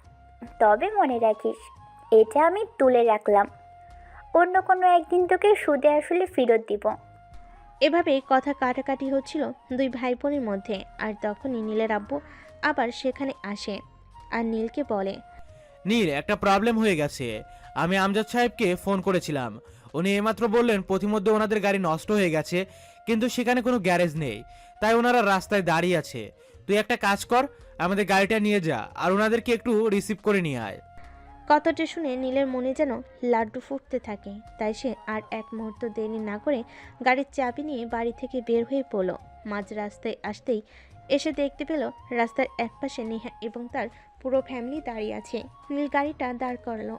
তবে মনে রাখিস, এটা আমি তুলে রাখলাম, অন্য কোনো একদিন তোকে সুদে আসলে ফেরত দিব। এভাবেই কথা কাটাকাটি হচ্ছিল দুই ভাই বোনের মধ্যে। আর তখনই নীলের আব্বু আবার সেখানে আসে আর নীলকে বলে, নীল, একটা প্রবলেম হয়ে গেছে। আমি আমজাদ সাহেবকে ফোন করেছিলাম, উনি এইমাত্র বললেন পথিমধ্যে ওনাদের গাড়ি নষ্ট হয়ে গেছে, কিন্তু সেখানে কোনো গ্যারেজ নেই, তাই ওনারা রাস্তায় দাঁড়িয়ে আছে। তুই একটা কাজ কর, আমাদের গাড়িটা নিয়ে যা আর ওনাদেরকে একটু রিসিভ করে নিয়ে আয়। কথাটা শুনে নীলের মনে যেন লাড্ডু ফুটতে থাকে। তাই সে আর এক মুহূর্ত দেরি না করে গাড়ির চাবি নিয়ে বাড়ি থেকে বের হয়ে পড়ল। মাঝ রাস্তায় আসতেই এসে দেখতে পেল রাস্তার একপাশে নেহা এবং তার পুরো ফ্যামিলি দাঁড়িয়ে আছে। নীল গাড়িটা দাঁড় করালো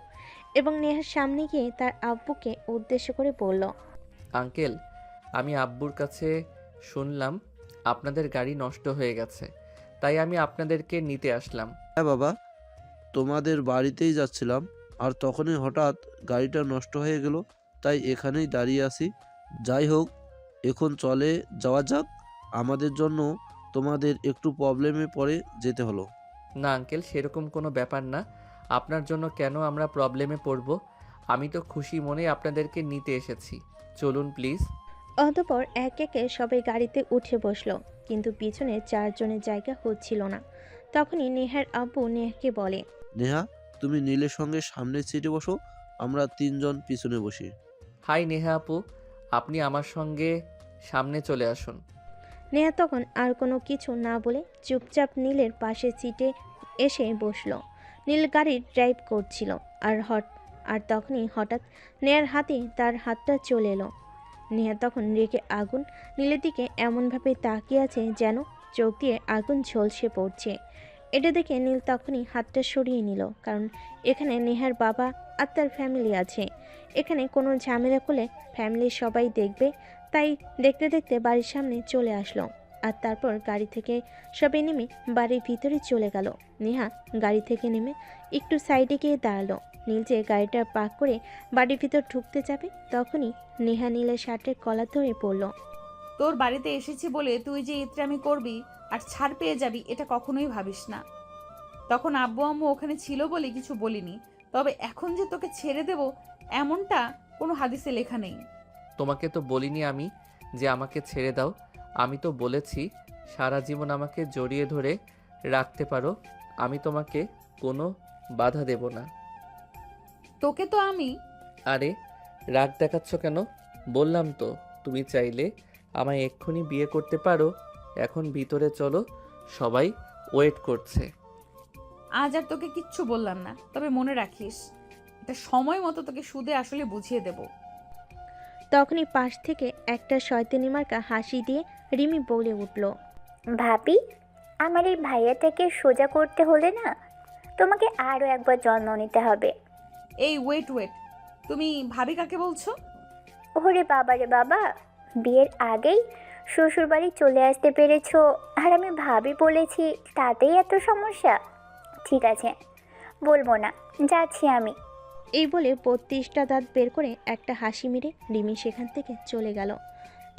এবং নেহার সামনে গিয়ে তার আব্বুকে উদ্দেশ্য করে বলল, আঙ্কেল, আমি আব্বুর কাছে শুনলাম আপনাদের গাড়ি নষ্ট হয়ে গেছে, তাই আমি আপনাদেরকে নিতে আসলাম। হ্যাঁ বাবা, তোমাদের বাড়িতেই যাচ্ছিলাম, আর তখনই হঠাৎ গাড়িটা নষ্ট হয়ে গেল, তাই এখানেই দাঁড়িয়ে আছি। যাই হোক, এখন চলে যাওয়া যাক। আমাদের জন্য তোমাদের একটু প্রবলেমে পড়ে যেতে হলো। না আঙ্কেল, সেরকম কোনো ব্যাপার না। আপনার জন্য কেন আমরা প্রবলেমে পড়ব? আমি তো খুশি মনে আপনাদেরকে নিতে এসেছি। চলুন প্লিজ। অতঃপর এক একে সবাই গাড়িতে উঠে বসলো, কিন্তু পিছনে 4 জনের জায়গা হচ্ছিল না। তখনই নেহার আব্বু নেহাকে বলে, নেহা, তুমি নীলের সঙ্গে সামনের সিটে বসো, আমরা 3জন পিছনে বসি। হাই নেহা আপু, আপনি আমার সঙ্গে সামনে চলে আসুন। নেহা তখন আর কোনো কিছু না বলে চুপচাপ নীলের পাশের সিটে এসে বসলো। নীল গাড়ি ড্রাইভ করছিল, আর তখনই হঠাৎ নেহার হাতে তার হাতটা চলে এলো। নেহা তখন রেগে আগুন নীলের দিকে এমনভাবে তাকিয়ে আছে যেন চোখ দিয়ে আগুন ঝলসে পড়ছে। এটা দেখে নীল তখনই হাতটা সরিয়ে নিল, কারণ এখানে নেহার বাবা আর তার ফ্যামিলি আছে। এখানে কোনো ঝামেলা করলে ফ্যামিলির সবাই দেখবে, তাই দেখতে দেখতে বাড়ির সামনে চলে আসলো। আর তারপর গাড়ি থেকে সবাই নেমে বাড়ির ভিতরে চলে গেল। নেহা গাড়ি থেকে নেমে একটু সাইডে গিয়ে দাঁড়ালো। নীল যে গাড়িটা পার্ক করে বাড়ির ভিতর ঢুকতে যাবে, তখনই নেহা নীলের শার্টের কলার ধরে পড়ল। তোর বাড়িতে এসেছি বলে তুই যে ইতরামি করবি আর ছাড় পেয়ে যাবি, এটা কখনোই ভাবিস না। তখন আব্বু আম্মু ওখানে ছিল বলে কিছু বলিনি, তবে এখন যে তোকে ছেড়ে দেব এমনটা কোনো হাদিসে লেখা নেই। তোমাকে তো বলিনি আমি যে আমাকে ছেড়ে দাও। আমি তো বলেছি সারা জীবন আমাকে জড়িয়ে ধরে রাখতে পারো। আমি তোমাকে কোনো বাধা দেব না। তোকে তো আমি আরে রাগ দেখাচ্ছ কেন? বললাম তো তুমি চাইলে আমায় এক্ষুনি বিয়ে করতে পারো। এখন ভিতরে চলো, সবাই ওয়েট করছে। আজ আর তোকে কিচ্ছু বললাম না, তবে মনে রাখিস এটা সময় মতো তোকে সুদে আসলে বুঝিয়ে দেব। তখনই পাশ থেকে একটা শয়তানি মার্কা হাসি দিয়ে রিমি বলে উঠল, ভাবি, আমার এই ভাইয়াটাকে সোজা করতে হলে না তোমাকে আরও একবার জন্ম নিতে হবে। এই ওয়েট, তুমি ভাবি কাকে বলছো? ওরে বাবা রে বাবা, বিয়ের আগেই শ্বশুরবাড়ি চলে আসতে পেরেছো, আর আমি ভাবি বলেছি, তাতেই এত সমস্যা? ঠিক আছে, বলবো না, যাচ্ছি আমি। এই বলে 32টা দাঁত বের করে একটা হাসি মেরে রিমি সেখান থেকে চলে গেল।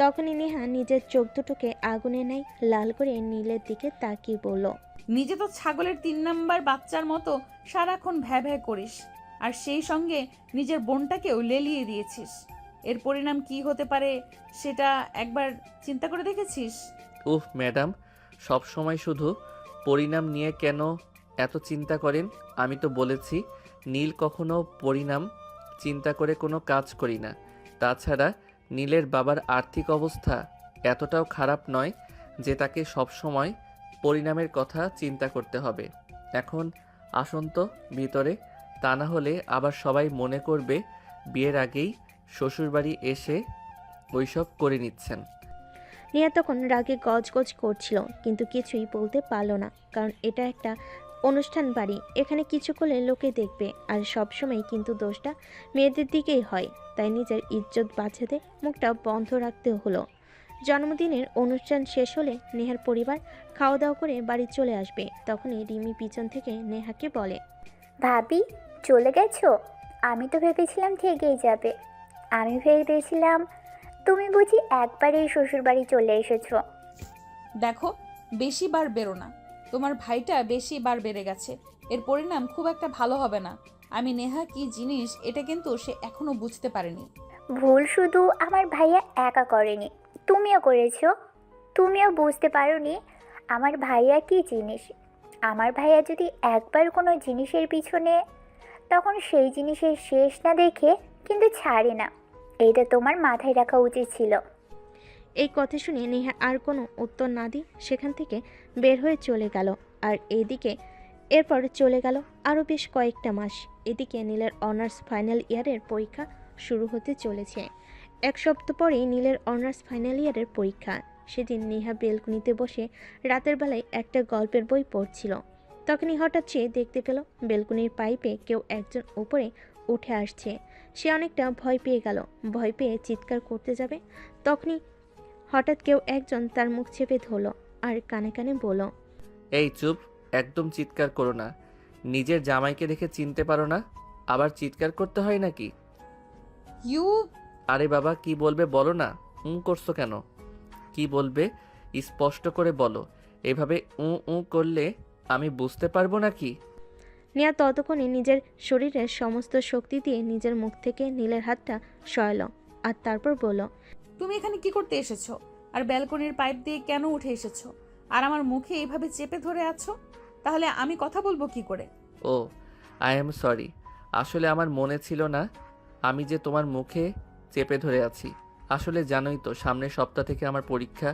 তখনই নেহা নিজের চোখ দুটোকে আগুনে নাই লাল করে নীলের দিকে তাকিয়ে বলল, নিজে তো ছাগলের 3 নাম্বার বাচ্চার মতো সারাক্ষণ ভ্যা ভ্যা করিস, আর সেই সঙ্গে নিজের বোনটাকেও লেলিয়ে দিয়েছিস। এর পরিণাম কি হতে পারে সেটা একবার চিন্তা করে দেখেছিস? উফ ম্যাডাম, সব সময় শুধু পরিণাম নিয়ে কেন এত চিন্তা করেন? আমি তো বলেছি নীল কখনো পরিণাম চিন্তা করে কোনো কাজ করি না। তাছাড়া নীলের বাবার আর্থিক অবস্থা এতটাও খারাপ নয় যে তাকে সব সময় পরিণামের কথা চিন্তা করতে হবে। এখন আসুন তো ভিতরে, তা না হলে আবার সবাই মনে করবে বিয়ের আগেই শ্বশুরবাড়ি এসে ওইসব করে নিচ্ছেন। নেহা তখন রাগে গজগজ করছিল, কিন্তু কিছুই বলতে পারল না, কারণ এটা একটা অনুষ্ঠান বাড়ি। এখানে কিছু করলে লোকে দেখবে, আর সবসময় কিন্তু দোষটা মেয়েদের দিকেই হয়। তাই নিজের ইজ্জত বাঁচাতে মুখটা বন্ধ রাখতে হলো। জন্মদিনের অনুষ্ঠান শেষ হলে নেহার পরিবার খাওয়া দাওয়া করে বাড়ি চলে আসবে। তখনই রিমি পিছন থেকে নেহাকে বলে, ভাবি, চলে গেছো? আমি তো ভেবেছিলাম থেকেই যাবে। আমি ভেবেছিলাম তুমি বুঝি একবারেই শ্বশুরবাড়ি চলে এসেছো। দেখো, বেশি বার বেরো না, তোমার ভাইটা বেশি বার বেড়ে গেছে। এর পরিণাম খুব একটা ভালো হবে না। আমি নেহা কি জিনিস এটা কিন্তু সে এখনো বুঝতে পারেনি। ভুল শুধু আমার ভাইয়া একা করেনি, তুমিও করেছো। তুমিও বুঝতে পারোনি আমার ভাইয়া কি জিনিস। আমার ভাইয়া যদি একবার কোনো জিনিসের পিছনে, তখন সেই জিনিসের শেষ না দেখে কিন্তু ছাড়ে না। এটা তোমার মাথায় রাখা উচিত ছিল। এই কথা শুনে নেহা আর কোনো উত্তর না দিয়ে সেখান থেকে বের হয়ে চলে গেল। আর এরপর চলে গেল আরও বেশ কয়েকটা মাস। এদিকে নীলের অনার্স ফাইনাল ইয়ারের পরীক্ষা শুরু হতে চলেছে। 1 সপ্তাহ পরেই নীলের অনার্স ফাইনাল ইয়ারের পরীক্ষা। সেদিন নেহা বেলকুনিতে বসে রাতের বেলায় একটা গল্পের বই পড়ছিল। তখনই হঠাৎ সে দেখতে পেল বেলকুনির পাইপে কেউ একজন উপরে উঠে আসছে। সে অনেকটা ভয় পেয়ে গেল। ভয় পেয়ে চিৎকার করতে যাবে, তখনই হঠাৎ কেউ একজন তার মুখ চেপে ধরল আর কানে কানে বলল, এই চুপ, একদম চিৎকার করো না। নিজের জামাইকে দেখে চিনতে পারো না, আবার চিৎকার করতে হয় নাকি? ইউ আরে বাবা, কি বলবে বলো না, করছো কেন? কি বলবে স্পষ্ট করে বলো, এভাবে করলে আমি বুঝতে পারবো নাকি? নেহা ততক্ষণে নিজের শরীরের সমস্ত শক্তি দিয়ে নিজের মুখ থেকে নীলের হাতটা সরাল আর তারপর বলল, তুমি এখানে কি করতে এসেছো? আর ব্যালকনির পাইপ দিয়ে কেন উঠে এসেছো? আর আমার মুখে এইভাবে চেপে ধরে আছো? তাহলে আমি কথা বলবো কি করে? ও, আই এম সরি, আসলে আমার মনে ছিল না আমি যে তোমার মুখে চেপে ধরে আছি। আসলে জানোই তো, সামনের সপ্তাহ থেকে আমার পরীক্ষা,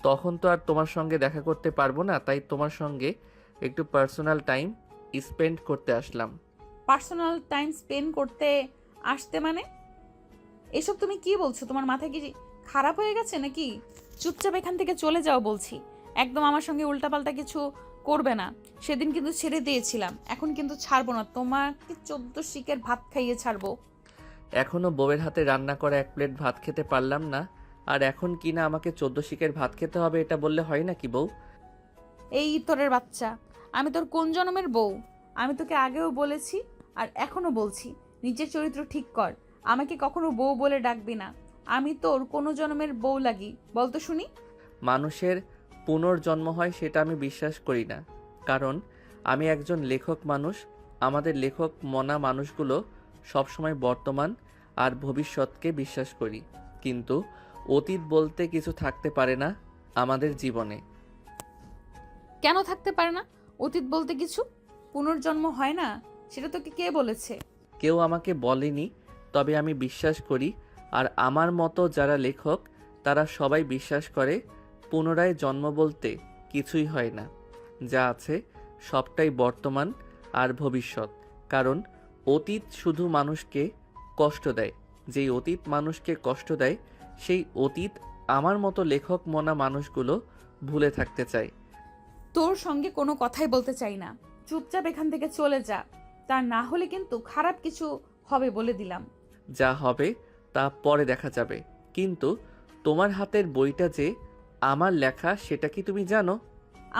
তখন তো আর তোমার সঙ্গে দেখা করতে পারবো না, তাই তোমার সঙ্গে একটু পার্সোনাল টাইম স্পেন্ড করতে আসলাম। পার্সোনাল টাইম স্পেন্ড করতে আসতে মানে? এসব তুমি কি বলছো? তোমার মাথা কি খারাপ হয়ে গেছে নাকি? চুপচাপ এখান থেকে চলে যাও বলছি। একদম আমার সঙ্গে উল্টাপাল্টা কিছু করবে না। সেদিন কিন্তু ছেড়ে দিয়েছিলাম, এখন কিন্তু ছাড়বো না। তোমাকে 14 শিকের ভাত খাইয়ে ছাড়বো। এখনও বউয়ের হাতে রান্না করা 1 প্লেট ভাত খেতে পারলাম না, আর এখন কি না আমাকে 14 শিকের ভাত খেতে হবে, এটা বললে হয় নাকি বউ? এই ইতরের বাচ্চা, আমি তোর কোন জন্মের বউ? আমি তোকে আগেও বলেছি আর এখনো বলছি, নিজের চরিত্র ঠিক কর। আমাকে কখনো বউ বলে ডাকবি না। আমি তোর কোনো জন্মের বউ লাগি? বলতো শুনি। মানুষের পুনর্জন্ম হয় সেটা আমি বিশ্বাস করি না, কারণ আমি একজন লেখক মানুষ। আমাদের লেখক মনা মানুষগুলো সবসময় বর্তমান আর ভবিষ্যৎকে বিশ্বাস করি, কিন্তু অতীত বলতে কিছু থাকতে পারে না আমাদের জীবনে। কেন থাকতে পারে না? অতীত বলতে কিছু পুনর্জন্ম হয় না? সেটা তোকে কে বলেছে? কেউ আমাকে বলেনি, তবে আমি বিশ্বাস করি। আর আমার মতো যারা লেখক তারা সবাই বিশ্বাস করে পুনরায় জন্ম বলতে কিছুই হয় না। যা আছে সবটাই বর্তমান আর ভবিষ্যৎ। কারণ অতীত শুধু মানুষকে কষ্ট দেয়। যেই অতীত মানুষকে কষ্ট দেয় সেই অতীত আমার মতো লেখক মনা মানুষগুলো ভুলে থাকতে চায়। তোর সঙ্গে কোনো কথাই বলতে চাই না। চুপচাপ এখান থেকে চলে যা, তা না হলে কিন্তু খারাপ কিছু হবে বলে দিলাম। যা হবে তা পরে দেখা যাবে, কিন্তু তোমার হাতের বইটা যে আমার লেখা সেটা কি তুমি জানো?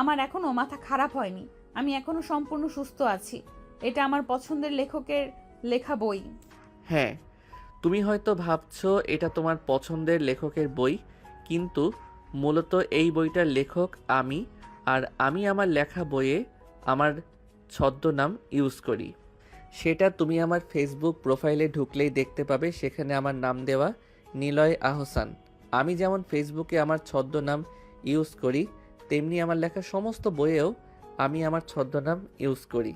আমার এখনো মাথা খারাপ হয়নি, আমি এখনো সম্পূর্ণ সুস্থ আছি। এটা আমার পছন্দের লেখকের লেখা বই। হ্যাঁ, তুমি হয়তো ভাবছো এটা তোমার পছন্দের লেখকের বই, কিন্তু মূলত এই বইটার লেখক আমি। আর আমি আমার লেখা বইয়ে আমার ছদ্মনাম ইউজ করি। সেটা তুমি আমার ফেসবুক প্রোফাইলে ঢুকলেই দেখতে পাবে, সেখানে আমার নাম দেওয়া নিলয় আহসান। আমি যেমন ফেসবুকে আমার ছদ্মনাম ইউজ করি, তেমনি আমার লেখা সমস্ত বইয়েও আমি আমার ছদ্মনাম ইউজ করি।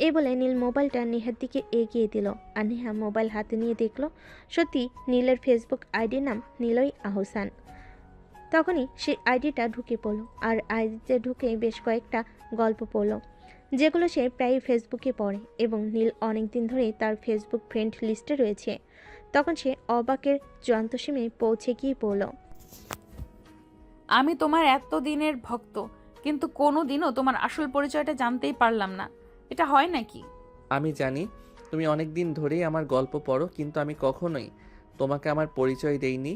এই বলে নীল মোবাইলটা নেহার দিকে এগিয়ে দিল আর নেহা মোবাইল হাতে নিয়ে দেখল সত্যি নীলের ফেসবুক আইডির নাম নিলয় আহসান। তখনই সেই আইডিটা ঢুকে পড়ল আর আইডিতে ঢুকে বেশ কয়েকটা গল্প পড়ল, যেগুলো সে প্রায় ফেসবুকে পড়ে এবং নীল অনেক দিন ধরেই তার ফেসবুক ফ্রেন্ড লিস্টে রয়েছে। তখন সে অবাকের যন্ত্রসীমে পৌঁছে গিয়ে পড়ল, আমি তোমার এতদিনের ভক্ত, কিন্তু কোনো দিনও তোমার আসল পরিচয়টা জানতেই পারলাম না। এটা হয় নাকি? আমি জানি তুমি অনেক দিন ধরেই আমার গল্প পড়ো, কিন্তু আমি কখনোই তোমাকে আমার পরিচয় দেইনি,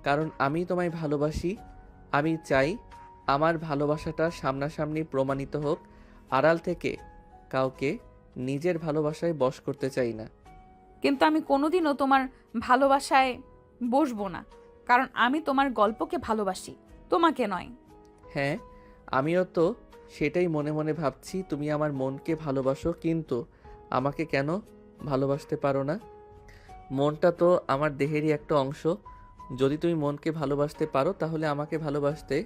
কারণ আমি তোমায় ভালোবাসি। আমি চাই আমার ভালোবাসাটা সামনাসামনি প্রমাণিত হোক, আড়াল থেকে কাউকে নিজের ভালোবাসায় বশ করতে চাই না। কিন্তু আমি কোনোদিনও তোমার ভালোবাসায় বসবো না, কারণ আমি তোমার গল্পকে ভালোবাসি, তোমাকে নয়। হ্যাঁ, আমিও তো সেটাই মনে মনে ভাবছি, তুমি আমার মনকে ভালোবাসো, কিন্তু আমাকে কেন ভালোবাসতে পারো না? মনটা তো আমার দেহেরই একটা অংশ। যদি তুমি মনকে ভালোবাসতে পারো তাহলে আমাকে ভালোবাসতে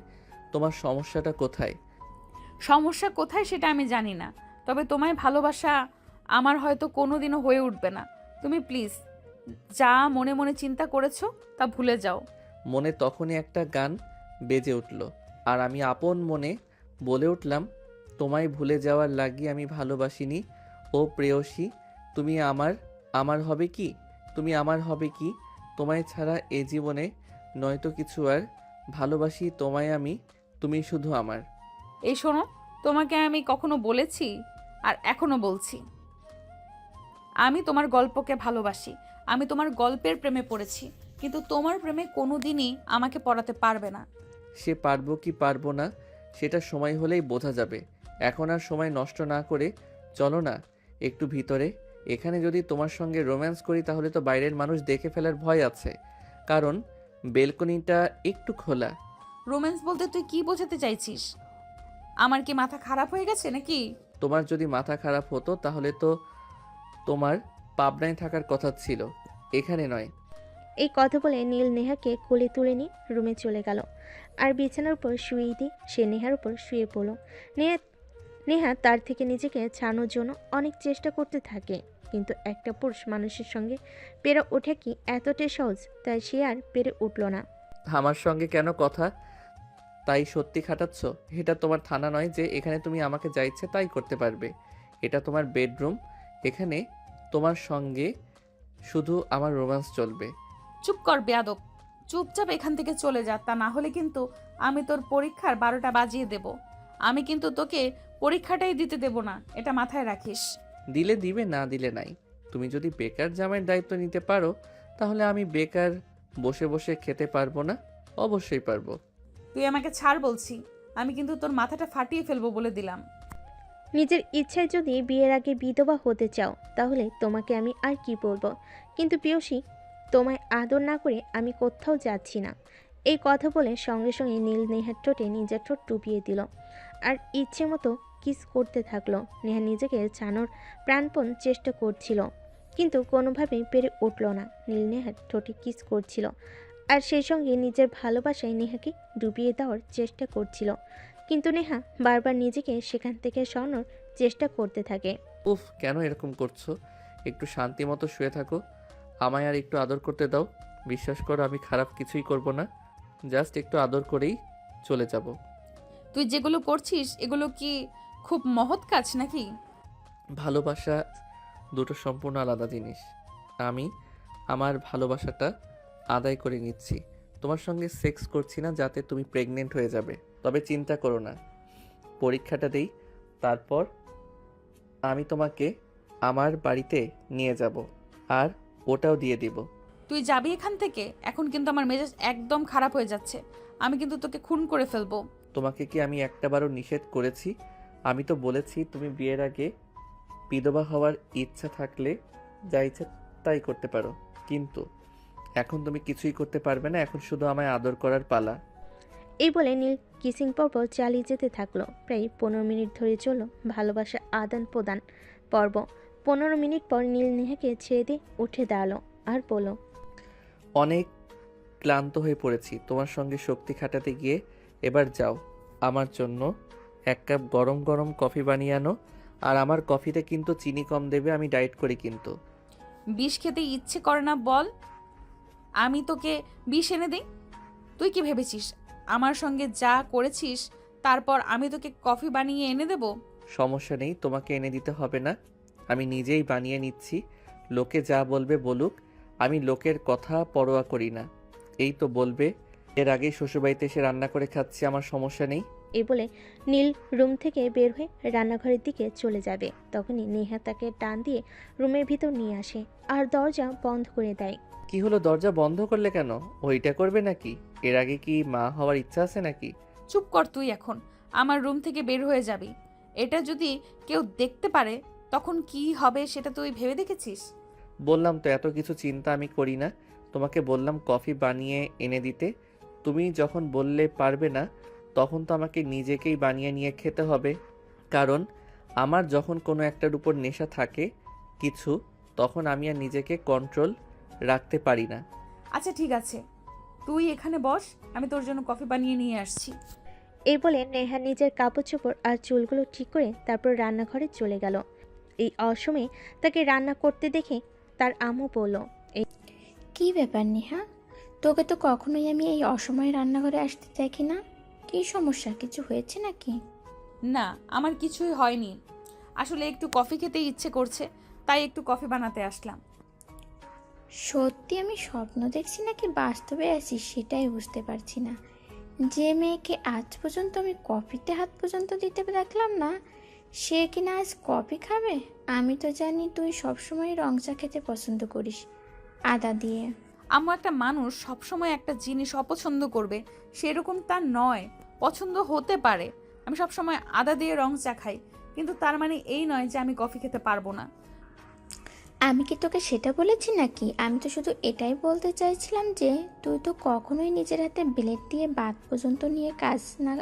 তোমার সমস্যাটা কোথায়? সমস্যা কোথায় সেটা আমি জানি না, তবে তোমায় ভালোবাসা আমার হয়তো কোনোদিনও হয়ে উঠবে না। তুমি প্লিজ যা মনে মনে চিন্তা করেছো তা ভুলে যাও। মনে তখনই একটা গান বেজে উঠল, আর আমি আপন মনে বলে উঠলাম, তোমায় ভুলে যাওয়ার লাগি আমি ভালোবাসিনি ও প্রেয়সী। তুমি আমার হবে কি? তুমি আমার হবে কি? তোমায় ছাড়া এ জীবনে নয়তো কিছু আর। ভালোবাসি তোমায় আমি, তুমি শুধু আমার। এই শোনো, তোমাকে আমি কখনো বলেছি আর এখনো বলছি, আমি তোমার গল্পকে ভালোবাসি। আমি তোমার গল্পের প্রেমে পড়েছি, কিন্তু তোমার প্রেমে কোনোদিনই আমাকে পড়াতে পারবে না। সে পারবো কি পারবো না সেটা সময় হলেই বোঝা যাবে। এখন আর সময় নষ্ট না করে চলো না একটু ভিতরে। এখানে যদি তোমার সঙ্গে রোম্যান্স করি তাহলে তো বাইরের মানুষ দেখে ফেলার ভয় আছে, কারণ বেলকনিটা একটু খোলা। রোম্যান্স বলতে তুই কি বোঝাতে চাইছিস? আমার কি মাথা খারাপ হয়ে গেছে নাকি? তোমার যদি মাথা খারাপ হতো তাহলে তো তোমার পাবনায় থাকার কথা ছিল, এখানে নয়। এই কথা বলে নীল নেহাকে কোলে তুলে নিয়ে রুমে চলে গেল আর বিছানার উপর শুয়ে দিয়ে সে নেহার উপর শুয়ে পড়ল। নেহা নেহা তার থেকে নিজেকে ছাড়ানোর জন্য অনেক চেষ্টা করতে থাকে, কিন্তু একটা পুরুষ মানুষের সঙ্গে পেরে ওঠা কি এতটাই সহজ, তাই সে আর পেরে উঠল না। আমার সঙ্গে কেন কথা তাই সত্যি খাটাচ্ছ? এটা তোমার থানা নয় যে এখানে তুমি আমাকে যা ইচ্ছে তাই করতে পারবে। এটা তোমার বেডরুম, এখানে তোমার সঙ্গে শুধু আমার রোম্যান্স চলবে। চুপ কর বেয়াদব, চুপচাপ এখান থেকে চলে যা, তা না হলে কিন্তু আমি তোর পরীক্ষার 12টা বাজিয়ে দেব। আমি কিন্তু তোকে পরীক্ষাটাই দিতে দেব না, এটা মাথায় রাখিস। দিলে দিবে, না দিলে নাই। তুমি যদি বেকার জামাইয়ের দায়িত্ব নিতে পারো তাহলে আমি বেকার বসে বসে খেতে পারবো না? অবশ্যই পারবো। তুই আমাকে ছাড় বলছি, আমি কিন্তু তোর মাথাটা ফাটিয়ে ফেলবো বলে দিলাম। নিজের ইচ্ছায় যদি বিয়ের আগে বিধবা হতে চাও তাহলে তোমাকে আমি আর কি বলবো, কিন্তু প্রিয়সী তোমায় আদর না করে আমি কোথাও যাচ্ছি না। এই কথা বলে সঙ্গে সঙ্গে নীল নেহার ঠোঁটে নিজের ঠোঁট টুপিয়ে দিল আর ইচ্ছে মতো কিস করতে থাকলো। নেহা নিজেকে ছাড়ানোর প্রাণপণ চেষ্টা করছিল, কিন্তু কোনোভাবেই পেরে উঠল না। নীল নেহার ঠোঁটে কিস করছিল আর সেই সঙ্গে নিজের ভালোবাসায় নেহাকে ডুবিয়ে দেওয়ার চেষ্টা করছিল, কিন্তু নেহা বারবার নিজেকে সেখান থেকে সরানোর চেষ্টা করতে থাকে। উফ, কেন এরকম করছো? একটু শান্তি মতো শুয়ে থাকো, আমায় আর একটু আদর করতে দাও। বিশ্বাস করো আমি খারাপ কিছুই করব না, জাস্ট একটু আদর করেই চলে যাব। তুই যেগুলো করছিস এগুলো কি খুব মহৎ কাজ নাকি? ভালোবাসা দুটো সম্পূর্ণ আলাদা জিনিস। আমি আমার ভালোবাসাটা আদায় করে নিচ্ছি, তোমার সঙ্গে সেক্স করছি না যাতে তুমি প্রেগনেন্ট হয়ে যাবে। তবে চিন্তা করো না, পরীক্ষাটা দেই, তারপর আমি তোমাকে আমার বাড়িতে নিয়ে যাব আর ওটাও দিয়ে দিব। তুই যাবি এখান থেকে? এখন কিন্তু আমার মেজাজ একদম খারাপ হয়ে যাচ্ছে, আমি কিন্তু তোকে খুন করে ফেলবো। তোমাকে কি আমি একটাবারও নিষেধ করেছি? আমি তো বলেছি তুমি বিয়ের আগে বিধবা হওয়ার ইচ্ছা থাকলে যা ইচ্ছা তাই করতে পারো, কিন্তু এখন তুমি কিছুই করতে পারবে না। এখন শুধু আমায় আদর করার পালা। এই বলে নীল কিসিং পর্ব চালিয়ে যেতে থাকলো। প্রায় 15 মিনিট ধরে চলল ভালোবাসা আদান প্রদান পর্ব। 15 মিনিট পর নীল নেহাকে ছেড়ে দিয়ে উঠে দাঁড়ালো আর বলল, অনেক ক্লান্ত হয়ে পড়েছি তোমার সঙ্গে শক্তি খাটাতে গিয়ে। এবার যাও, আমার জন্য 1 কাপ গরম গরম কফি বানিয়ে আনো। আর আমার কফিতে কিন্তু চিনি কম দেবে, আমি ডায়েট করি কিন্তু। বিষ খেতে ইচ্ছে করে না বল, আমি তোকে বিষ এনে দিই? তুই কি ভেবেছিস আমার সঙ্গে যা করেছিস তারপর আমি তোকে কফি বানিয়ে এনে দেব? সমস্যা নেই, তোমাকে এনে দিতে হবে না, আমি নিজেই বানিয়ে নিচ্ছি। লোকে যা বলবে বলুক, আমি লোকের কথা পরোয়া করি না। এই তো বলবে, এর আগেই শ্বশুরবাড়িতে এসে রান্না করে খাচ্ছি, আমার সমস্যা নেই। এই বলে নীল রুম থেকে বের হয়ে রান্নাঘরের দিকে চলে যাবে। তখনই নেহা তাকে টান দিয়ে রুমের ভিতর নিয়ে আসে আর দরজা বন্ধ করে দেয়। কি হলো, দরজা বন্ধ করলে কেন? ওইটা করবে নাকি? এর আগে কি মা হওয়ার ইচ্ছা আছে নাকি? চুপ কর তুই, এখন আমার রুম থেকে বের হয়ে যাবি। এটা যদি কেউ দেখতে পারে তখন কি হবে সেটা তুই ভেবে দেখেছিস? বললাম তো এত কিছু চিন্তা আমি করি না। তোমাকে বললাম কফি বানিয়ে এনে দিতে, তুমি যখন বললে পারবে না তখন তো আমাকে নিজেকেই বানিয়ে নিয়ে খেতে হবে। কারণ আমার যখন কোনো একটার উপর নেশা থাকে কিছু, তখন আমি আর নিজেকে কন্ট্রোল রাখতে পারি না। আচ্ছা ঠিক আছে, তুই এখানে বস, আমি তোর জন্য কফি বানিয়ে নিয়ে আসছি। এই বলে নেহা নিজের কাপড় চোপড় আর চুলগুলো ঠিক করে তারপর রান্নাঘরে চলে গেল। এই অসময়ে তাকে রান্না করতে দেখে তার আম্মু বলল, কি ব্যাপার নেহা, তোকে তো কখনোই আমি এই অসময়ে রান্নাঘরে আসতে দেখি না। কি সমস্যা, কিছু হয়েছে নাকি? না, আমার কিছুই হয়নি, আসলে একটু কফি খেতে ইচ্ছে করছে তাই একটু কফি বানাতে আসলাম। সত্যি আমি স্বপ্ন দেখছি নাকি বাস্তবে আছি সেটাই বুঝতে পারছি না। যে মেয়েকে আজ পর্যন্ত আমি কফিতে হাত পর্যন্ত দিতে দেখলাম না, সে কিনা আজ কফি খাবে। আমি তো জানি তুই সবসময় রং চা খেতে পছন্দ করিস, আদা দিয়ে। আম্মু, একটা মানুষ সবসময় একটা জিনিস অপছন্দ করবে সেরকম তার নয়। পছন্দ হতে পারে। আমি সবসময় আদা দিয়ে রং চা খাই, কিন্তু তার মানে এই নয় যে আমি কফি খেতে পারবো না। আমি কি তোকে সেটা বলেছি নাকি? আমি তো শুধু এটাই বলতে চাইছিলাম যে তুই তো কখনোই নিজের হাতে ব্লেড দিয়ে বাত পর্যন্ত নিয়ে কাজ না,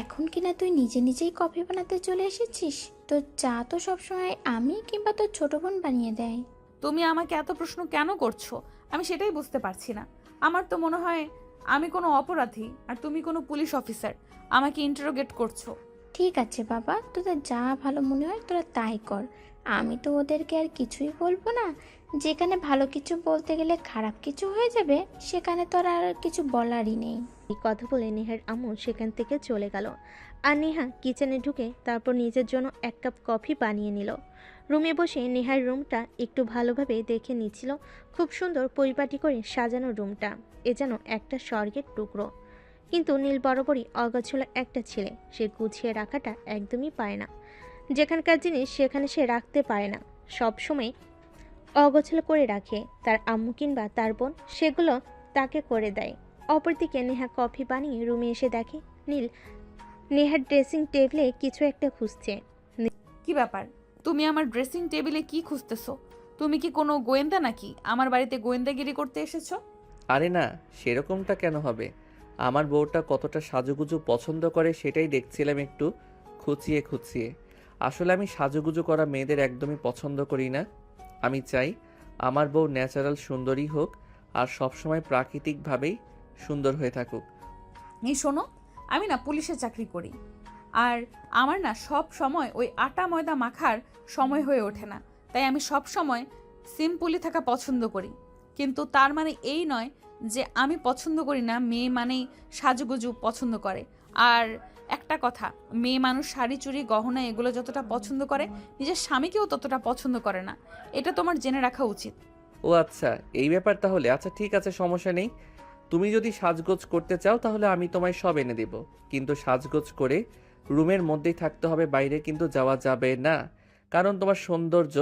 এখন কিনা তুই নিজে নিজেই কফি বানাতে চলে এসেছিস। তোর চা তো সবসময় আমি কিংবা তোর ছোট বোন বানিয়ে দেয়। তুমি আমাকে এত প্রশ্ন কেন করছো? আমি সেটাই বুঝতে পারছি না। আমার তো মনে হয় আমি কোনো অপরাধী আর তুমি কোনো পুলিশ অফিসার, আমাকে ইন্টারোগেট করছো। ঠিক আছে বাবা, তোদের যা ভালো মনে হয় তোরা তাই কর। আমি তো ওদেরকে আর কিছুই বলবো না। যেখানে ভালো কিছু বলতে গেলে খারাপ কিছু হয়ে যাবে, সেখানে তো আর কিছু বলারই নেই। এই কথা বলে নেহার আম্মু সেখান থেকে চলে গেল। আর নেহা কিচেনে ঢুকে তারপর নিজের জন্য এক কাপ কফি বানিয়ে নিল। রুমে বসে নেহার রুমটা একটু ভালোভাবে দেখে নিচ্ছিল। খুব সুন্দর পরিপাটি করে সাজানো রুমটা, এ যেন একটা স্বর্গের টুকরো। কিন্তু নীল বরাবরই অগোছালো একটা ছেলে, সে গুছিয়ে রাখাটা একদমই পারে না। যেখানকার জিনিস সেখানে সে রাখতে পারে না, সব সময় অগোছালো করে রাখে। তার আম্মু কিংবা তার বোন সেগুলো তাকে করে দেয়। অপরদিকে নেহা কফি বানিয়ে রুমে এসে দেখে নীল নেহার ড্রেসিং টেবিলে কিছু একটা খুঁজছে। কি ব্যাপার? তুমি আমার ড্রেসিং টেবিলে কি খুঁজতেছো? তুমি কি কোনো গোয়েন্দা নাকি? আমার বাড়িতে গোয়েন্দাগিরি করতে এসেছো? আরে না, সেরকমটা কেন হবে? আমার বউটা কতটা সাজুগুজু পছন্দ করে সেটাই দেখছিলাম একটু খুঁচিয়ে খুঁচিয়ে। আসলে আমি সাজুগুজু করা মেয়েদের একদমই পছন্দ করি না। আমি চাই আমার বউ ন্যাচারাল সুন্দরী হোক আর সবসময় প্রাকৃতিকভাবেই সুন্দর হয়ে থাকুক। এই শোনো, আমি না পুলিশে চাকরি করি, আর আমার না সব সময় ওই আটা ময়দা মাখার সময় হয়ে ওঠে না। তাই আমি সব সময় সিম্পলি থাকা পছন্দ করি। কিন্তু তার মানে এই নয় যে আমি পছন্দ করি না মেয়ে মানেই সাজুগুজু পছন্দ করে। আর একটা কথা, মেয়ে মানুষ শাড়ি চুড়ি গহনা এগুলো যতটা পছন্দ করে, নিজের স্বামীকেও ততটা পছন্দ করে না। এটা তোমার জেনে রাখা উচিত। ও আচ্ছা, এই ব্যাপার তাহলে। আচ্ছা ঠিক আছে, সমস্যা নেই। তুমি যদি সাজগোজ করতে চাও তাহলে আমি তোমায় সব এনে দেব, কিন্তু সাজগোজ করে রুমের মধ্যেই থাকতে হবে, বাইরে কিন্তু যাওয়া যাবে না। কারণ তোমার সৌন্দর্য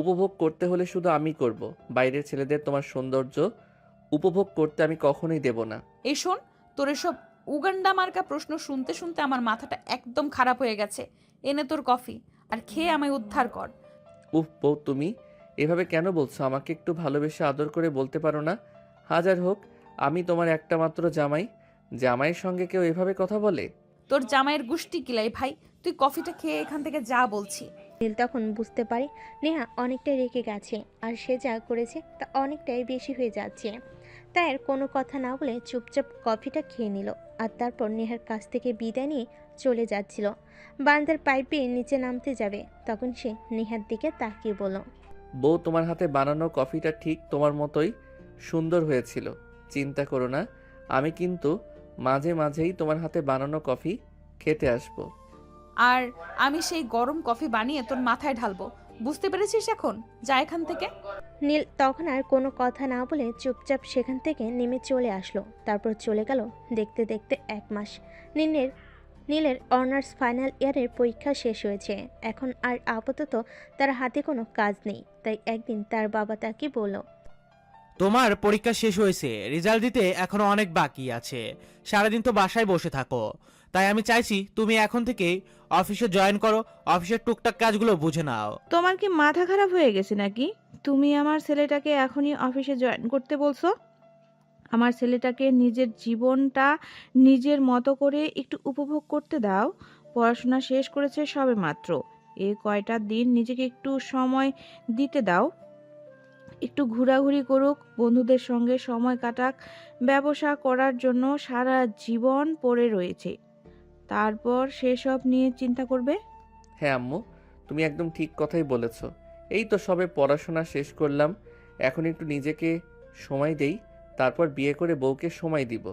উপভোগ করতে হলে শুধু আমি করব, বাইরের ছেলেদের তোমার সৌন্দর্য উপভোগ করতে আমি কখনোই দেব না। এই শোন, তোর এসব উগান্ডা মার্কা প্রশ্ন শুনতে শুনতে আমার মাথাটা একদম খারাপ হয়ে গেছে। এনে তোর কফি আর খেয়ে আমায় উদ্ধার কর। উফ বউ, তুমি এভাবে কেন বলছো? আমাকে একটু ভালোবেসে আদর করে বলতে পারো না? হাজার হোক আমি তোমার একটা মাত্র জামাই, জামাইয়ের সঙ্গে কেউ এভাবে কথা বলে? তোর জামাইয়ের গুষ্টি কিলাই ভাই, তুই কফিটা খেয়ে এখান থেকে যা বলছি। নীল তখন বুঝতে পারে নেহা অনেকটাই রেগে গেছে, আর সে যা করেছে তা অনেকটাই বেশি হয়ে যাচ্ছে। তাই আর কোনো কথা না বলে চুপচাপ কফিটা খেয়ে নিল। আর তারপর নেহার কাছ থেকে বিদায় নিয়ে চলে যাচ্ছিল। বারান্দার পাইপ দিয়ে নিচে নামতে যাবে, তখন সে নেহার দিকে তাকিয়ে বলল, বউ, তোমার হাতে বানানো কফিটা ঠিক তোমার মতোই সুন্দর হয়েছিল। চিন্তা করো না, আমি কিন্তু মাঝে মাঝেই তোমার হাতে বানানো কফি খেতে আসবো। আর আমি সেই গরম কফি বানিয়ে তোর মাথায় ঢালবো, বুঝতে পেরেছিস? এখন যা এখান থেকে। নীল তখন আর কোনো কথা না বলে চুপচাপ সেখান থেকে নেমে চলে আসলো। তারপর চলে গেল দেখতে দেখতে 1 মাস। নীলের অনার্স ফাইনাল ইয়ারের পরীক্ষা শেষ হয়েছে। এখন আর আপাতত তার হাতে কোনো কাজ নেই। তাই একদিন তার বাবা তাকে বলল, তোমার পরীক্ষা শেষ হয়েছে, রেজাল্ট দিতে এখনো অনেক বাকি আছে। সারাদিন তো বাসায় বসে থাকো, তাই আমি চাইছি তুমি এখন থেকে অফিসে জয়েন করো, অফিসের টুকটাক কাজগুলো বুঝে নাও। তোমার কি মাথা খারাপ হয়ে গেছে নাকি? তুমি আমার ছেলেটাকে এখনই অফিসে জয়েন করতে বলছো? আমার ছেলেটাকে নিজের জীবনটা নিজের মতো করে একটু উপভোগ করতে দাও। পড়াশোনা শেষ করেছে সবে মাত্র। এই কয়টা দিন নিজেকে একটু সময় দিতে দাও, একটু ঘোরাঘুরি করুক, বন্ধুদের সঙ্গে সময় কাটাক। ব্যবসা করার জন্য সারা জীবন পড়ে রয়েছে, তারপর সেসব নিয়ে চিন্তা করবে। হ্যাঁ আম্মু, তুমি একদম ঠিক কথাই বলেছ। এই তো সবে পড়াশোনা শেষ করলাম, এখন একটু নিজেকে সময় দেই, তারপর বিয়ে করে বউকে সময় দিব।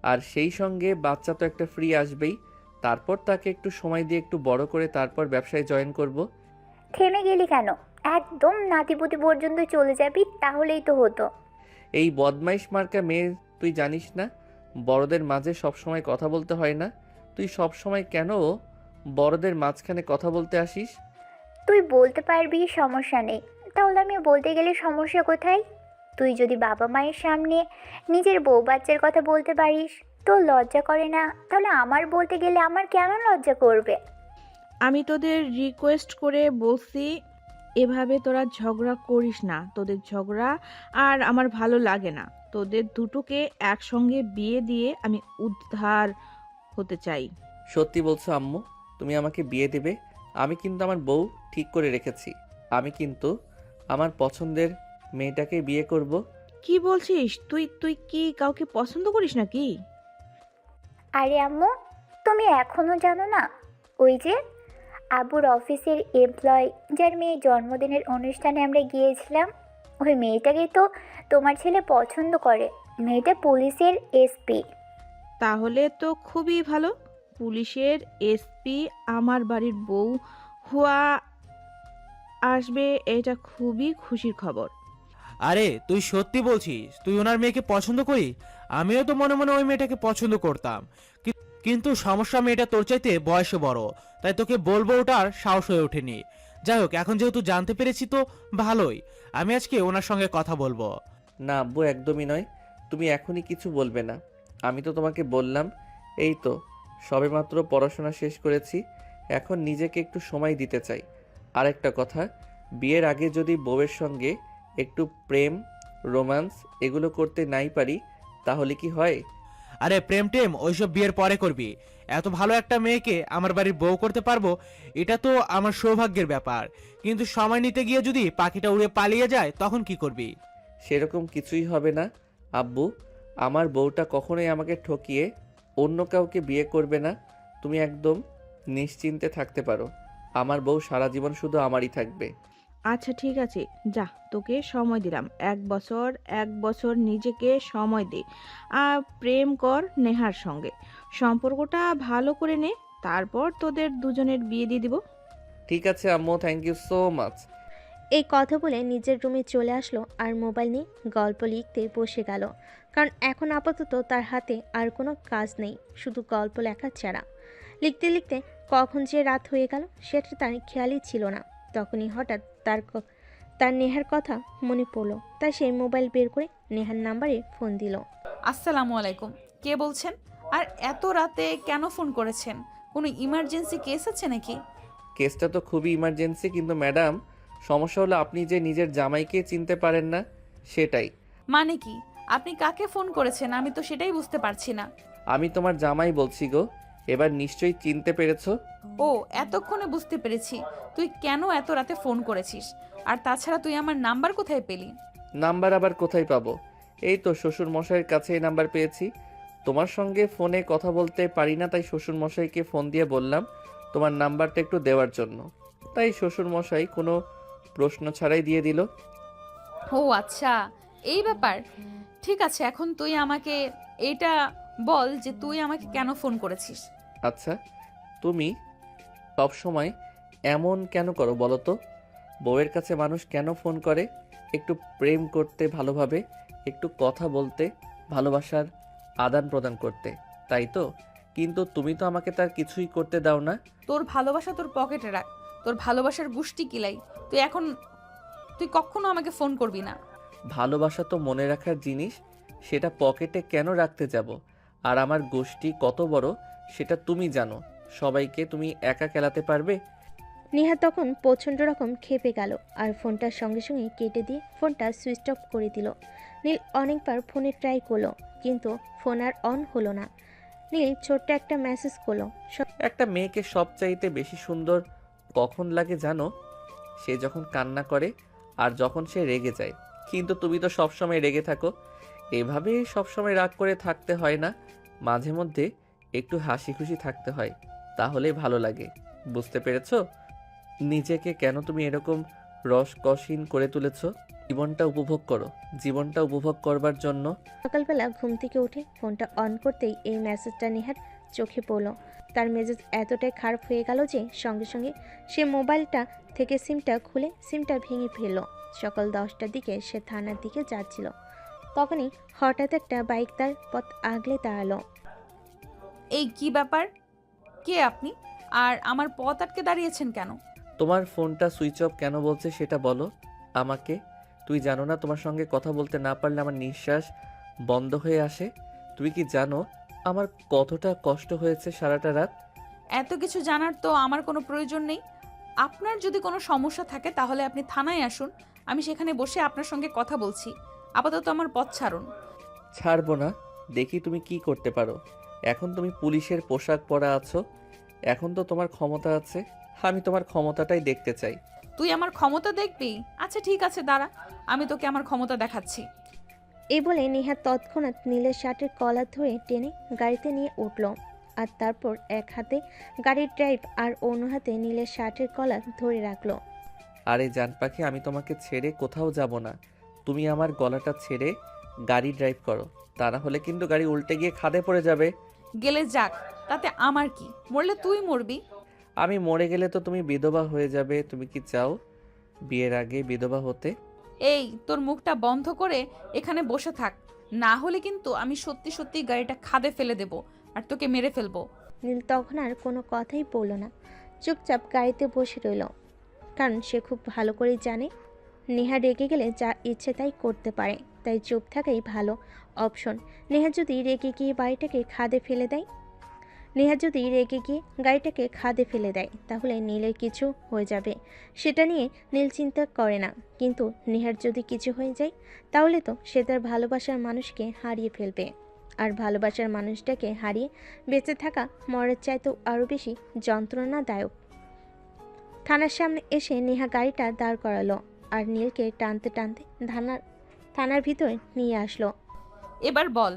আর সেই সঙ্গে বাচ্চা তো একটা ফ্রি আসবেই, তারপর তাকে একটু সময় দিয়ে একটু বড় করে তারপর ব্যবসায় জয়েন করব। থেমে গেলি কেন? একদম নাতিপুতি পর্যন্ত চলে যাবি, তাহলেই তো হতো। এই বদমাইশ মার্কা মেয়ে, তুই জানিস না বড়দের মাঝে সবসময় কথা বলতে হয় না? তুই সবসময় কেন বড়দের মাঝখানে কথা বলতে আসিস? তুই বলতে পারবি, সমস্যা নেই। তাহলে আমি বলতে গেলে সমস্যা কোথায়? তুই যদি বাবা মায়ের সামনে নিজের বউ বাচ্চার কথা বলতে পারিস, তোর লজ্জা করে না? তাহলে আমার বলতে গেলে আমার কেন লজ্জা করবে? আমি তোদের রিকোয়েস্ট করে বলছি, এভাবে তোরা ঝগড়া করিস না। তোদের ঝগড়া আর আমার ভালো লাগে না। তোদের দুটোকে একসঙ্গে বিয়ে দিয়ে আমি উদ্ধার হতে চাই। সত্যি বলছো আম্মু? তুমি আমাকে বিয়ে দেবে? আমি কিন্তু আমার বউ ঠিক করে রেখেছি। আমি কিন্তু আমার পছন্দের মেয়েটাকে বিয়ে করব। কি বলছিস? তুই তুই কি কাউকে পছন্দ করিস নাকি? আরে আম্মু, তুমি এখনো জানো না? ওই যে আবুর অফিসের এমপ্লয়, যার মেয়ের জন্মদিনের অনুষ্ঠানে আমরা গিয়েছিলাম, ওই মেয়েটাকে তো তোমার ছেলে পছন্দ করে। মেয়েটা পুলিশের এসপি। তাহলে তো খুবই ভালো। পুলিশের এসপি আমার বাড়ির বউ হওয়া আসবে, এটা খুবই খুশির খবর। আরে তুই সত্যি বলছিস তুই ওনার মেয়েকে পছন্দ করি? আমিও তো মনে মনে ওই মেয়েটাকে পছন্দ করতাম, কিন্তু সমস্যা মেয়েটা তোর চাইতে বয়সে বড়, তাই তোকে বলবো ওটার সাহস হয়ে ওঠেনি। যাই হোক, এখন যেহেতু জানতে পেরেছি তো ভালোই। আমি আজকে ওনার সঙ্গে কথা বলবো। না আব্বু, একদমই নয়। তুমি এখনই কিছু বলবে না। আমি তো তোমাকে বললাম, এই তো সবেমাত্র পড়াশোনা শেষ করেছি, এখন নিজেকে একটু সময় দিতে চাই। আরেকটা কথা, বিয়ের আগে যদি বউয়ের সঙ্গে একটু প্রেম, রোম্যান্স এগুলো করতে নাই পারি, তাহলে কি হয়? আরে প্রেম টেম ওইসব বিয়ের পরে করবি। এত ভালো একটা মেয়েকে আমার বাড়ির বউ করতে পারবো, এটা তো আমার সৌভাগ্যের ব্যাপার। কিন্তু সময় নিতে গিয়ে যদি পাখিটা উড়ে পালিয়ে যায় তখন কি করবি? সেরকম কিছুই হবে না আব্বু। আমার বউটা কখনোই আমাকে ঠকিয়ে অন্য কাউকে বিয়ে করবে না। তুমি একদম নিশ্চিন্তে থাকতে পারো। আমার বউ সারা জীবন শুধু আমারই থাকবে। আচ্ছা ঠিক আছে, যা, তোকে সময় দিলাম 1 বছর। 1 বছর নিজেকে সময় দে, আর প্রেম কর নেহার সঙ্গে। সম্পর্কটা ভালো করে নে, তারপর তোদের দুজনের বিয়ে দিয়ে দিব। ঠিক আছে আম্মু, থ্যাংক ইউ সো মাচ। এই কথা বলে নিজের রুমে চলে আসলো আর মোবাইল নিয়ে গল্প লিখতে বসে গেল। কারণ এখন আপাতত তার হাতে আর কোনো কাজ নেই, শুধু গল্প লেখা ছাড়া। লিখতে লিখতে কখন যে রাত হয়ে গেল সেটা তার খেয়ালই ছিল না। তখনই হঠাৎ তার নেহার কথা মনে পড়লো, তাই সেই মোবাইল বের করে নেহার নাম্বারে ফোন দিল। আসসালামু আলাইকুম, কে বলছেন? আর এত রাতে কেন ফোন করেছেন? কোনো ইমার্জেন্সি কেস আছে নাকি? কেসটা তো খুবই ইমার্জেন্সি, কিন্তু ম্যাডাম সমস্যা হলো আপনি যে নিজের জামাইকে চিনতে পারেন না, সেটাই। মানে কি? আপনি কাকে ফোন করেছেন? আমি তো সেটাই বুঝতে পারছি না। আমি তোমার জামাই বলছি গো। এবার নিশ্চয়ই চিনতে পেরেছো। ও, এতক্ষণে বুঝতে পেরেছি তুই কেন এত রাতে ফোন করেছিস। আর তাছাড়া তুই আমার নাম্বার কোথায় পেলি? নাম্বার আবার কোথায় পাবো? এই তো শ্বশুর মশাইয়ের কাছে এই নাম্বার পেয়েছি। তোমার সঙ্গে ফোনে কথা বলতে পারি না, তাই শ্বশুর মশাইকে ফোন দিয়ে বললাম তোমার নাম্বারটা একটু দেওয়ার জন্য। তাই শ্বশুর মশাই কোনো প্রশ্ন ছাড়াই দিয়ে দিল। ও আচ্ছা, এই ব্যাপার। ঠিক আছে, এখন তুই আমাকে এটা বল যে তুই আমাকে কেন ফোন করেছিস। আচ্ছা, তুমি সব সময় এমন কেন করো বলো তো? বউয়ের কাছে মানুষ কেন ফোন করে? একটু প্রেম করতে, ভালোভাবে একটু কথা বলতে, ভালোবাসার আদান প্রদান করতে, তাই তো? কিন্তু তুমি তো আমাকে তার কিছুই করতে দাও না। তোর ভালোবাসা তোর পকেটে রাখ, তোর ভালোবাসার গুষ্টি কিলাই। তুই কখনো আমাকে ফোন করবি না। ভালোবাসা তো মনে রাখার জিনিস, সেটা পকেটে কেন রাখতে যাব? আর আমার গোষ্ঠী কত বড় সেটা তুমি জানো। সবাইকে তুমি একা খেলাতে পারবে? নেহা তখন প্রচণ্ড রকম খেপে গেল আর ফোনটার সঙ্গে সঙ্গে কেটে দিয়ে ফোনটা সুইচ অফ করে দিল। নীল অনেকবার ফোনে ট্রাই করলো, কিন্তু ফোন আর অন হলো না। নীল ছোট্ট একটা মেসেজ করলো। একটা মেয়েকে সবচাইতে বেশি সুন্দর কখন লাগে জানো? সে যখন কান্না করে আর যখন সে রেগে যায়। কিন্তু তুমি তো সবসময় রেগে থাকো। এভাবে সবসময় রাগ করে থাকতে হয় না, মাঝে মধ্যে একটু হাসি খুশি থাকতে হয়, তাহলে ভালো লাগে। বুঝতে পেরেছো? নিজেকে কেন তুমি এরকম রসকসহীন করে তুলেছো? জীবনটা উপভোগ করো। জীবনটা উপভোগ করবার জন্য সকালবেলা ঘুম থেকে উঠে ফোনটা অন করতেই এই মেসেজটা নেহার চোখে পড়ল। তার মেজাজ এতটাই খারাপ হয়ে গেল যে সঙ্গে সঙ্গে সে মোবাইলটা থেকে সিমটা খুলে সিমটা ভেঙে ফেলল। সকাল 10টার দিকে সে থানার দিকে যাচ্ছিল, তখনই হঠাৎ একটা বাইক তার পথ আগলে দাঁড়ালো। এই কি ব্যাপার? কে আপনি? আর আমার পথ আটকে দাঁড়িয়েছেন কেন? তোমার ফোনটা সুইচ অফ কেন বলছে সেটা বলো আমাকে। তুই জানো না তোমার সঙ্গে কথা বলতে না পারলে আমার নিঃশ্বাস বন্ধ হয়ে আসে? তুমি কি জানো আমার কতটা কষ্ট হয়েছে সারাটা রাত? এত কিছু জানার তো আমার কোনো প্রয়োজন নেই। আপনার যদি কোনো সমস্যা থাকে তাহলে আপনি থানায় আসুন, আমি সেখানে বসে আপনার সঙ্গে কথা বলছি। আপাতত আমার পথ ছাড়ুন। ছাড়বো না, দেখি তুমি কি করতে পারো। এখন তুমি পুলিশের পোশাক পরা আছো, এখন তো তোমার ক্ষমতা আছে। আমি তোমার ক্ষমতাটাই দেখতে চাই। তুই আমার ক্ষমতা দেখবি? আচ্ছা ঠিক আছে, দাঁড়া, আমি তোকে আমার ক্ষমতা দেখাচ্ছি। এই বলে নেহা তৎক্ষণাৎ নীলের শার্টের কলার ধরে টেনে গাড়িতে নিয়ে উঠল। আর তারপর এক হাতে গাড়ির ড্রাইভ আর অন্য হাতে নীলের শার্টের কলার ধরে রাখলো। আরে জান পাখি, আমি তোমাকে ছেড়ে কোথাও যাব না। তুমি আমার গলাটা ছেড়ে গাড়ি ড্রাইভ করো, তা না হলে কিন্তু গাড়ি উল্টে গিয়ে খাদে পড়ে যাবে। গেলে যাক, তাতে আমার কি? মরলে তুই মরবি। আমি মরে গেলে তো তুমি বিধবা হয়ে যাবে। তুমি কি চাও বিয়ের আগে বিধবা হতে? এই তোর মুখটা বন্ধ করে এখানে বসে থাক, না হলে কিন্তু আমি সত্যি সত্যি গাড়িটা খাদে ফেলে দেব আর তোকে মেরে ফেলবো। নীল তখন আর কোনো কথাই বলল না, চুপচাপ গাড়িতে বসে রইল। কারণ সে খুব ভালো করেই জানে নেহা রেগে গেলে যা ইচ্ছে তাই করতে পারে, তাই চুপ থাকাই ভালো অপশন। নেহা যদি রেগে গিয়ে গাড়িটাকে খাদে ফেলে দেয় তাহলে নীলের কিছু হয়ে যাবে, সেটা নিয়ে নীল চিন্তা করে না। কিন্তু নেহার যদি কিছু হয়ে যায় তাহলে তো সে তার ভালোবাসার মানুষকে হারিয়ে ফেলবে। আর ভালোবাসার মানুষটাকে হারিয়ে বেঁচে থাকা মরার চাইতেও আরও বেশি যন্ত্রণাদায়ক। থানার সামনে এসে নেহা গাড়িটা দাঁড় করালো আর নীলকে টানতে টানতে থানার ভিতরে নিয়ে আসলো। এবার বল,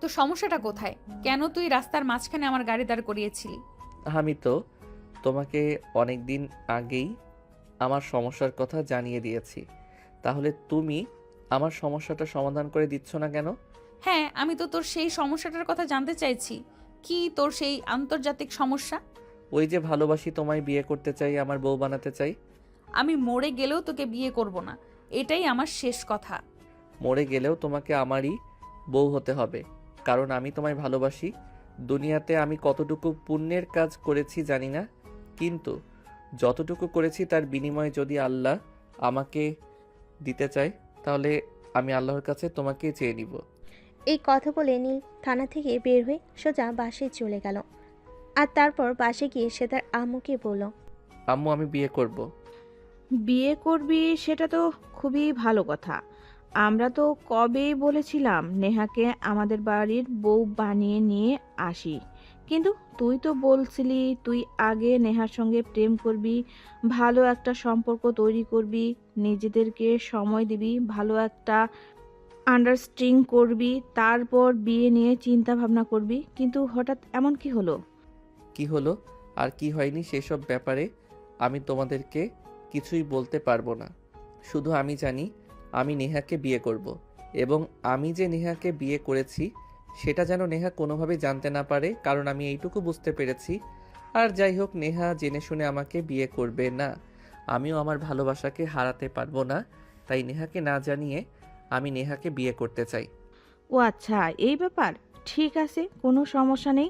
তো সমস্যাটা কোথায়? কেন তুই রাস্তার মাঝখানে আমার গাড়ি দাঁড় করিয়েছিলি? আমি তো তোমাকে অনেক দিন আগেই আমার সমস্যার কথা জানিয়ে দিয়েছি, তাহলে তুমি আমার সমস্যাটা সমাধান করে দিচ্ছ না কেন? হ্যাঁ, আমি তো তোর সেই সমস্যাটার কথা জানতে চাইছি। কি তোর সেই আন্তর্জাতিক সমস্যা? ওই যে ভালোবাসি, তোমায় বিয়ে করতে চাই, আমার বউ বানাতে চাই। আমি মরে গেলেও তোকে বিয়ে করব না, এটাই আমার শেষ কথা। মরে গেলেও তোমাকে আমারই বউ হতে হবে, কারণ আমি তোমায় ভালোবাসি। দুনিয়াতে আমি কতটুকু পুণ্যের কাজ করেছি জানি না, কিন্তু যতটুকু করেছি তার বিনিময়ে যদি আল্লাহ আমাকে দিতে চায় তাহলে আমি আল্লাহর কাছে তোমাকে চেয়ে নিব। এই কথা বলে নীল থানা থেকে বের হয়ে সোজা বাসে চলে গেল। আর তারপর বাসে গিয়ে সে তার আম্মুকে বলল, আম্মু, আমি বিয়ে করব। বিয়ে করবি সেটা তো খুবই ভালো কথা। আমরা তো কবেই বলেছিলাম নেহাকে আমাদের বাড়ির বউ বানিয়ে নিয়ে আসি, কিন্তু তুই তো বলছিলি তুই আগে নেহার সঙ্গে প্রেম করবি, ভালো একটা সম্পর্ক তৈরি করবি, নিজেদেরকে সময় দিবি, ভালো একটা আন্ডারস্ট্যান্ডিং করবি, তারপর বিয়ে নিয়ে চিন্তা ভাবনা করবি। কিন্তু হঠাৎ এমন কি হলো? কি হলো আর কি হয়নি সেসব ব্যাপারে আমি তোমাদেরকে কিছুই বলতে পারবো না। শুধু আমি জানি আমি নেহাকে বিয়ে করব, এবং আমি যে নেহাকে বিয়ে করেছি সেটা যেন নেহা কোনোভাবে জানতে না পারে, কারণ আমি এইটুকু বুঝতে পেরেছি। আর যাই হোক, নেহা জেনে শুনে আমাকে বিয়ে করবে না, আমিও আমার ভালোবাসাকে হারাতে পারবো না। তাই নেহাকে না জানিয়ে আমি নেহাকে বিয়ে করতে চাই। ও আচ্ছা, এই ব্যাপার। ঠিক আছে, কোনো সমস্যা নেই।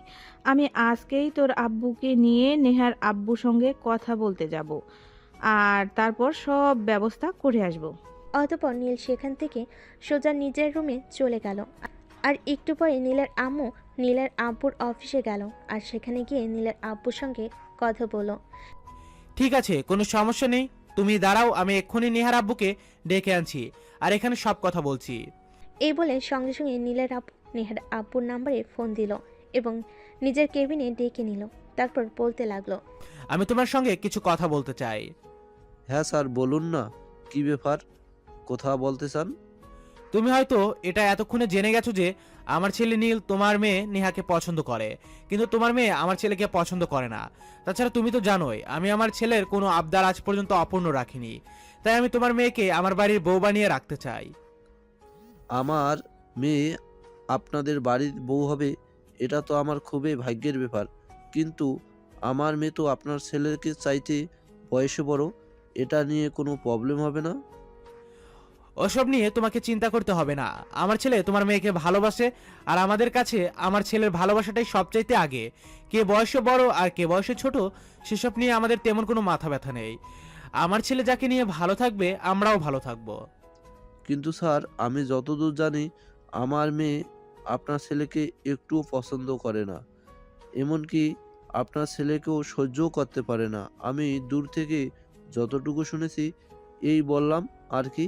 আমি আজকেই তোর আব্বুকে নিয়ে নেহার আব্বুর সঙ্গে কথা বলতে যাব, আর তারপর সব ব্যবস্থা করে আসব। অতঃপর নীল সেখান থেকে সোজা নিজের রুমে চলে গেল। আর একটু পরে নীলের আম্মু নীলের আব্বুর অফিসে গেল আর সেখানে গিয়ে নীলের আব্বুর সঙ্গে কথা বলল। ঠিক আছে, কোনো সমস্যা নেই, তুমি দাঁড়াও, আমি এক্ষুনি নেহার আব্বুকে ডেকে আনছি আর এখানে সব কথা বলছি। এই বলে সঙ্গে সঙ্গে নেহার আব্বুর নাম্বারে ফোন দিল এবং নিজের কেবিনে ডেকে নিল। তারপর বলতে লাগলো, আমি তোমার সঙ্গে কিছু কথা বলতে চাই। হ্যাঁ স্যার, বলুন না, কি ব্যাপার, কথা বলতে চান? তুমি হয়তো এটা এতক্ষণে জেনে গেছো যে আমার ছেলে নীল তোমার মেয়ে নেহাকে পছন্দ করে, কিন্তু তোমার মেয়ে আমার ছেলেকে পছন্দ করে না। তাছাড়া তুমি তো জানোই আমি আমার ছেলের কোনো আবদার আজ পর্যন্ত অপূর্ণ রাখিনি, তাই আমি তোমার মেয়েকে আমার বাড়ির বউ বানিয়ে রাখতে চাই। আমার মেয়ে আপনাদের বাড়ির বউ হবে, এটা তো আমার খুবই ভাগ্যের ব্যাপার। কিন্তু আমার মেয়ে তো আপনার ছেলেকে চাইতে বয়সে বড়, এটা নিয়ে কোনো প্রবলেম হবে না? ওসব নিয়ে তোমাকে চিন্তা করতে হবে না, আমার ছেলে তোমার মেয়েকে ভালোবাসে, আর আমাদের কাছে আমার ছেলের ভালোবাসাটাই সবচাইতে আগে। কে বয়সে বড় আর কে বয়সে ছোট সেসব নিয়ে আমাদের তেমন কোনো মাথা ব্যথা নেই। আমার ছেলে যাকে নিয়ে ভালো থাকবে আমরাও ভালো থাকবো। কিন্তু স্যার, আমি যতদূর জানি আমার মেয়ে আপনার ছেলেকে একটুও পছন্দ করে না। এমনকি আপনার ছেলেকেও সহ্যও করতে পারে না। আমি দূর থেকে যতটুকু শুনেছি এই বললাম আর কি।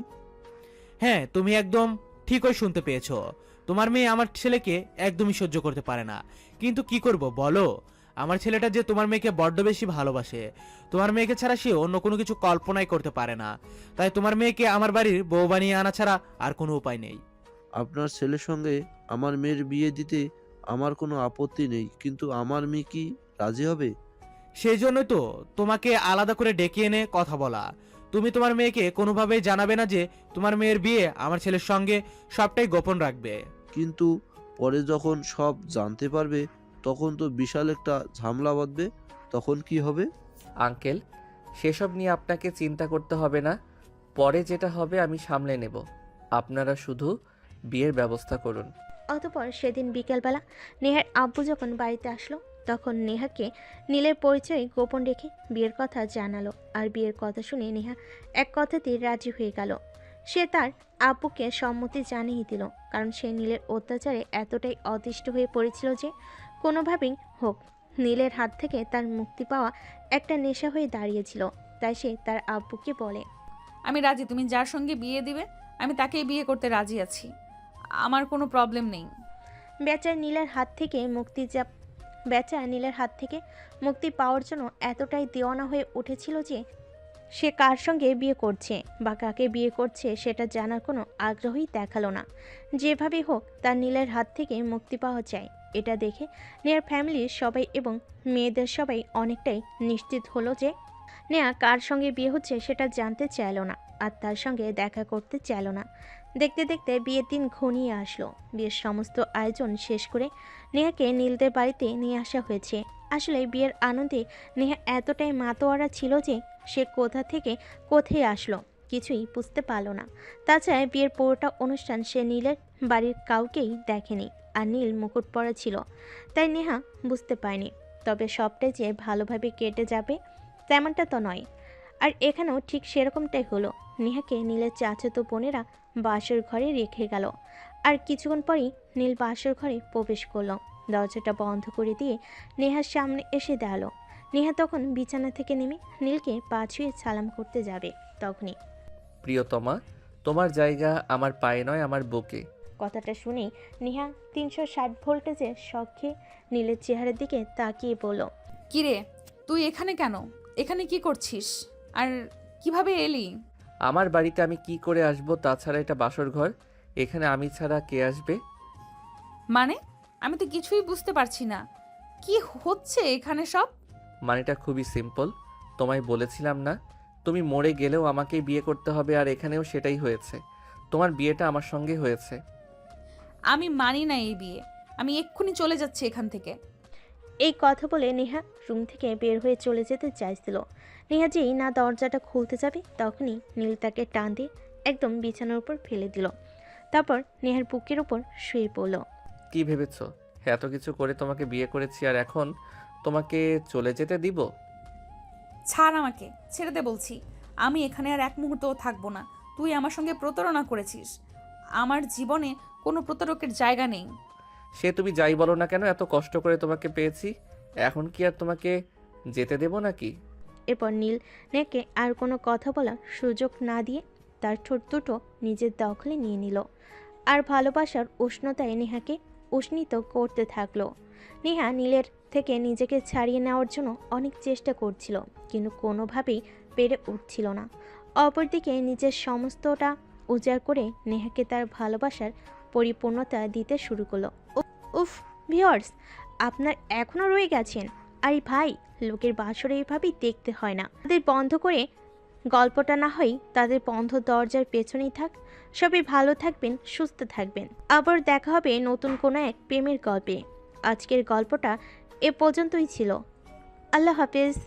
হ্যাঁ, তুমি একদম ঠিকই শুনতে পেয়েছো। তোমার মেয়ে আমার ছেলেকে একদমই সহ্য করতে পারে না। কিন্তু কি করব বলো? আমার ছেলেটা যে তোমার মেয়েকে বড্ড বেশি ভালোবাসে। তোমার মেয়েকে ছাড়া সে অন্য কোনো কিছু কল্পনাই করতে পারে না। তাই তোমার মেয়েকে আমার বাড়ির বউ বানিয়ে আনা ছাড়া আর কোনো উপায় নেই। আপনার ছেলের সঙ্গে আমার মেয়ের বিয়ে দিতে আমার কোনো আপত্তি নেই, কিন্তু আমার মেয়ে কি রাজি হবে? সেই জন্যই তো তোমাকে আলাদা করে ডেকে এনে কথা বলা। তুমি তোমার মেয়েকে কোনোভাবেই জানাবে না যে তোমার মেয়ের বিয়ে আমার ছেলের সঙ্গে, সবটাই গোপন রাখবে। কিন্তু পরে যখন সব জানতে পারবে তখন তো বিশাল একটা ঝামেলা বাঁধবে। তখন কি হবে? আঙ্কেল, সেসব নিয়ে আপনাকে চিন্তা করতে হবে না। পরে যেটা হবে আমি সামলে নেব। আপনারা শুধু বিয়ের ব্যবস্থা করুন। অতপর সেদিন বিকেলবেলা নেহার আব্বু যখন বাড়িতে আসলো তখন নেহাকে নীলের পরিচয় গোপন রেখে বিয়ের কথা জানালো। আর বিয়ের কথা শুনে নেহা এক কথাতেই রাজি হয়ে গেল। সে তার আব্বুকে সম্মতি জানিয়ে দিল, কারণ সে নীলের অত্যাচারে এতটাই অতিষ্ঠ হয়ে পড়েছিল যে কোনোভাবেই হোক নীলের হাত থেকে তার মুক্তি পাওয়া একটা নেশা হয়ে দাঁড়িয়েছিল। তাই সে তার আব্বুকে বলে, আমি রাজি, তুমি যার সঙ্গে বিয়ে দিবে আমি তাকেই বিয়ে করতে রাজি আছি, আমার কোনো প্রবলেম নেই। বেচার নীলের হাত থেকে মুক্তি পাওয়ার জন্য এতটাই দেওয়ানা হয়ে উঠেছিল যে সে কার সঙ্গে বিয়ে করছে বা কাকে বিয়ে করছে সেটা জানার কোনো আগ্রহই দেখালো না। যেভাবেই হোক তার নীলের হাত থেকে মুক্তি পাওয়া চাই, এটা দেখে নেহার ফ্যামিলির সবাই এবং মেয়েদের সবাই অনেকটাই নিশ্চিত হলো যে নেহা কার সঙ্গে বিয়ে হচ্ছে সেটা জানতে চাইল না আর তার সঙ্গে দেখা করতে চাইল না। দেখতে দেখতে বিয়ের দিন ঘনিয়ে আসলো। বিয়ের সমস্ত আয়োজন শেষ করে নেহাকে নীলদের বাড়িতে নিয়ে আসা হয়েছে। আসলে বিয়ের আনন্দে নেহা এতটাই মাতোয়ারা ছিল যে সে কোথা থেকে কোথায় আসলো কিছুই বুঝতে পারল না। তাছাড়া বিয়ের পুরোটা অনুষ্ঠান সে নীলের বাড়ির কাউকেই দেখেনি, আর নীল মুকুট পরা ছিল তাই নেহা বুঝতে পারেনি। তবে সবটাই যে ভালোভাবে কেটে যাবে তেমনটা তো নয়। আর এখানেও ঠিক সেরকমটাই হলো। নেহাকে নীলের চাচাতো বোনেরা বাসর ঘরে রেখে গেল। আর কিছুক্ষণ পরেই নীল বাসর ঘরে প্রবেশ করলো। দরজাটা বন্ধ করে দিয়ে নেহার সামনে এসে দাঁড়ালো। নেহা তখন বিছানা থেকে নেমে নীলকে পা ছুঁয়ে সালাম করতে যাবে, তখনই প্রিয়তমা, তোমার জায়গা আমার পায়ে নয়, আমার বুকে। কথাটা শুনেই নেহা 360 ভোল্টেজের শখে নীলের চেহারার দিকে তাকিয়ে বলল, কিরে, তুই এখানে কেন? এখানে কি করছিস? আর কিভাবে এলি? আমার বাড়িতে আমি কি করে আসবো? তাছাড়া এটা বাসর ঘর, এখানে আমি ছাড়া কে আসবে? মানে আমি তো কিছুই বুঝতে পারছি না, কি হচ্ছে এখানে সব? মানেটা খুবই সিম্পল। তোমায় বলেছিলাম না, তুমি মরে গেলেও আমাকেই বিয়ে করতে হবে, আর এখানেও সেটাই হয়েছে। তোমার বিয়েটা আমার সঙ্গে হয়েছে। আমি মানি না এই বিয়ে, আমি এক্ষুনি চলে যাচ্ছি এখান থেকে। এই কথা বলে নেহা রুম থেকে বের হয়ে চলে যেতে চাইছিল। নেহা যেই না দরজাটা খুলতে যাবে তখনই নীল তাকে টান দিয়ে একদম বিছানার উপর ফেলে দিল। তারপর নেহার বুকের উপর শুয়ে পড়ল। কি ভেবেছো এত কিছু করে তোমাকে বিয়ে করেছি আর এখন তোমাকে চলে যেতে দিব? ছাড় আমাকে, ছেড়ে দে বলছি। আমি এখানে আর এক মুহূর্তও থাকবো না। তুই আমার সঙ্গে প্রতারণা করেছিস, আমার জীবনে কোনো প্রতারকের জায়গা নেই। সে তুমি যাই বলো না কেন, এত কষ্ট করে তোমাকে পেয়েছি, এখন কি আর তোমাকে যেতে দেব নাকি? এরপর নীল নেহাকে আর কোনো কথা বলার সুযোগ না দিয়ে তার ঠোঁট দুটো নিজের দখলে নিয়ে নিল আর ভালোবাসার উষ্ণতায় নেহাকে উষ্ণিত করতে থাকলো। নেহা নীলের থেকে নিজেকে ছাড়িয়ে নেওয়ার জন্য অনেক চেষ্টা করছিল, কিন্তু কোনোভাবেই পেরে উঠছিল না। অপরদিকে নিজের সমস্তটা উজাড় করে নেহাকে তার ভালোবাসার পরিপূর্ণতা দিতে শুরু করলো। উফ ভিউয়ার্স, আপনার এখনও রয়ে গেছেন? আরে ভাই, লোকের বাসরে এইভাবেই দেখতে হয় না। তাদের বন্ধ করে গল্পটা না হয় তাদের বন্ধ দরজার পেছনেই থাক। সবাই ভালো থাকবেন, সুস্থ থাকবেন। আবার দেখা হবে নতুন কোনো এক প্রেমের গল্পে। আজকের গল্পটা এ পর্যন্তই ছিল। আল্লাহ হাফেজ।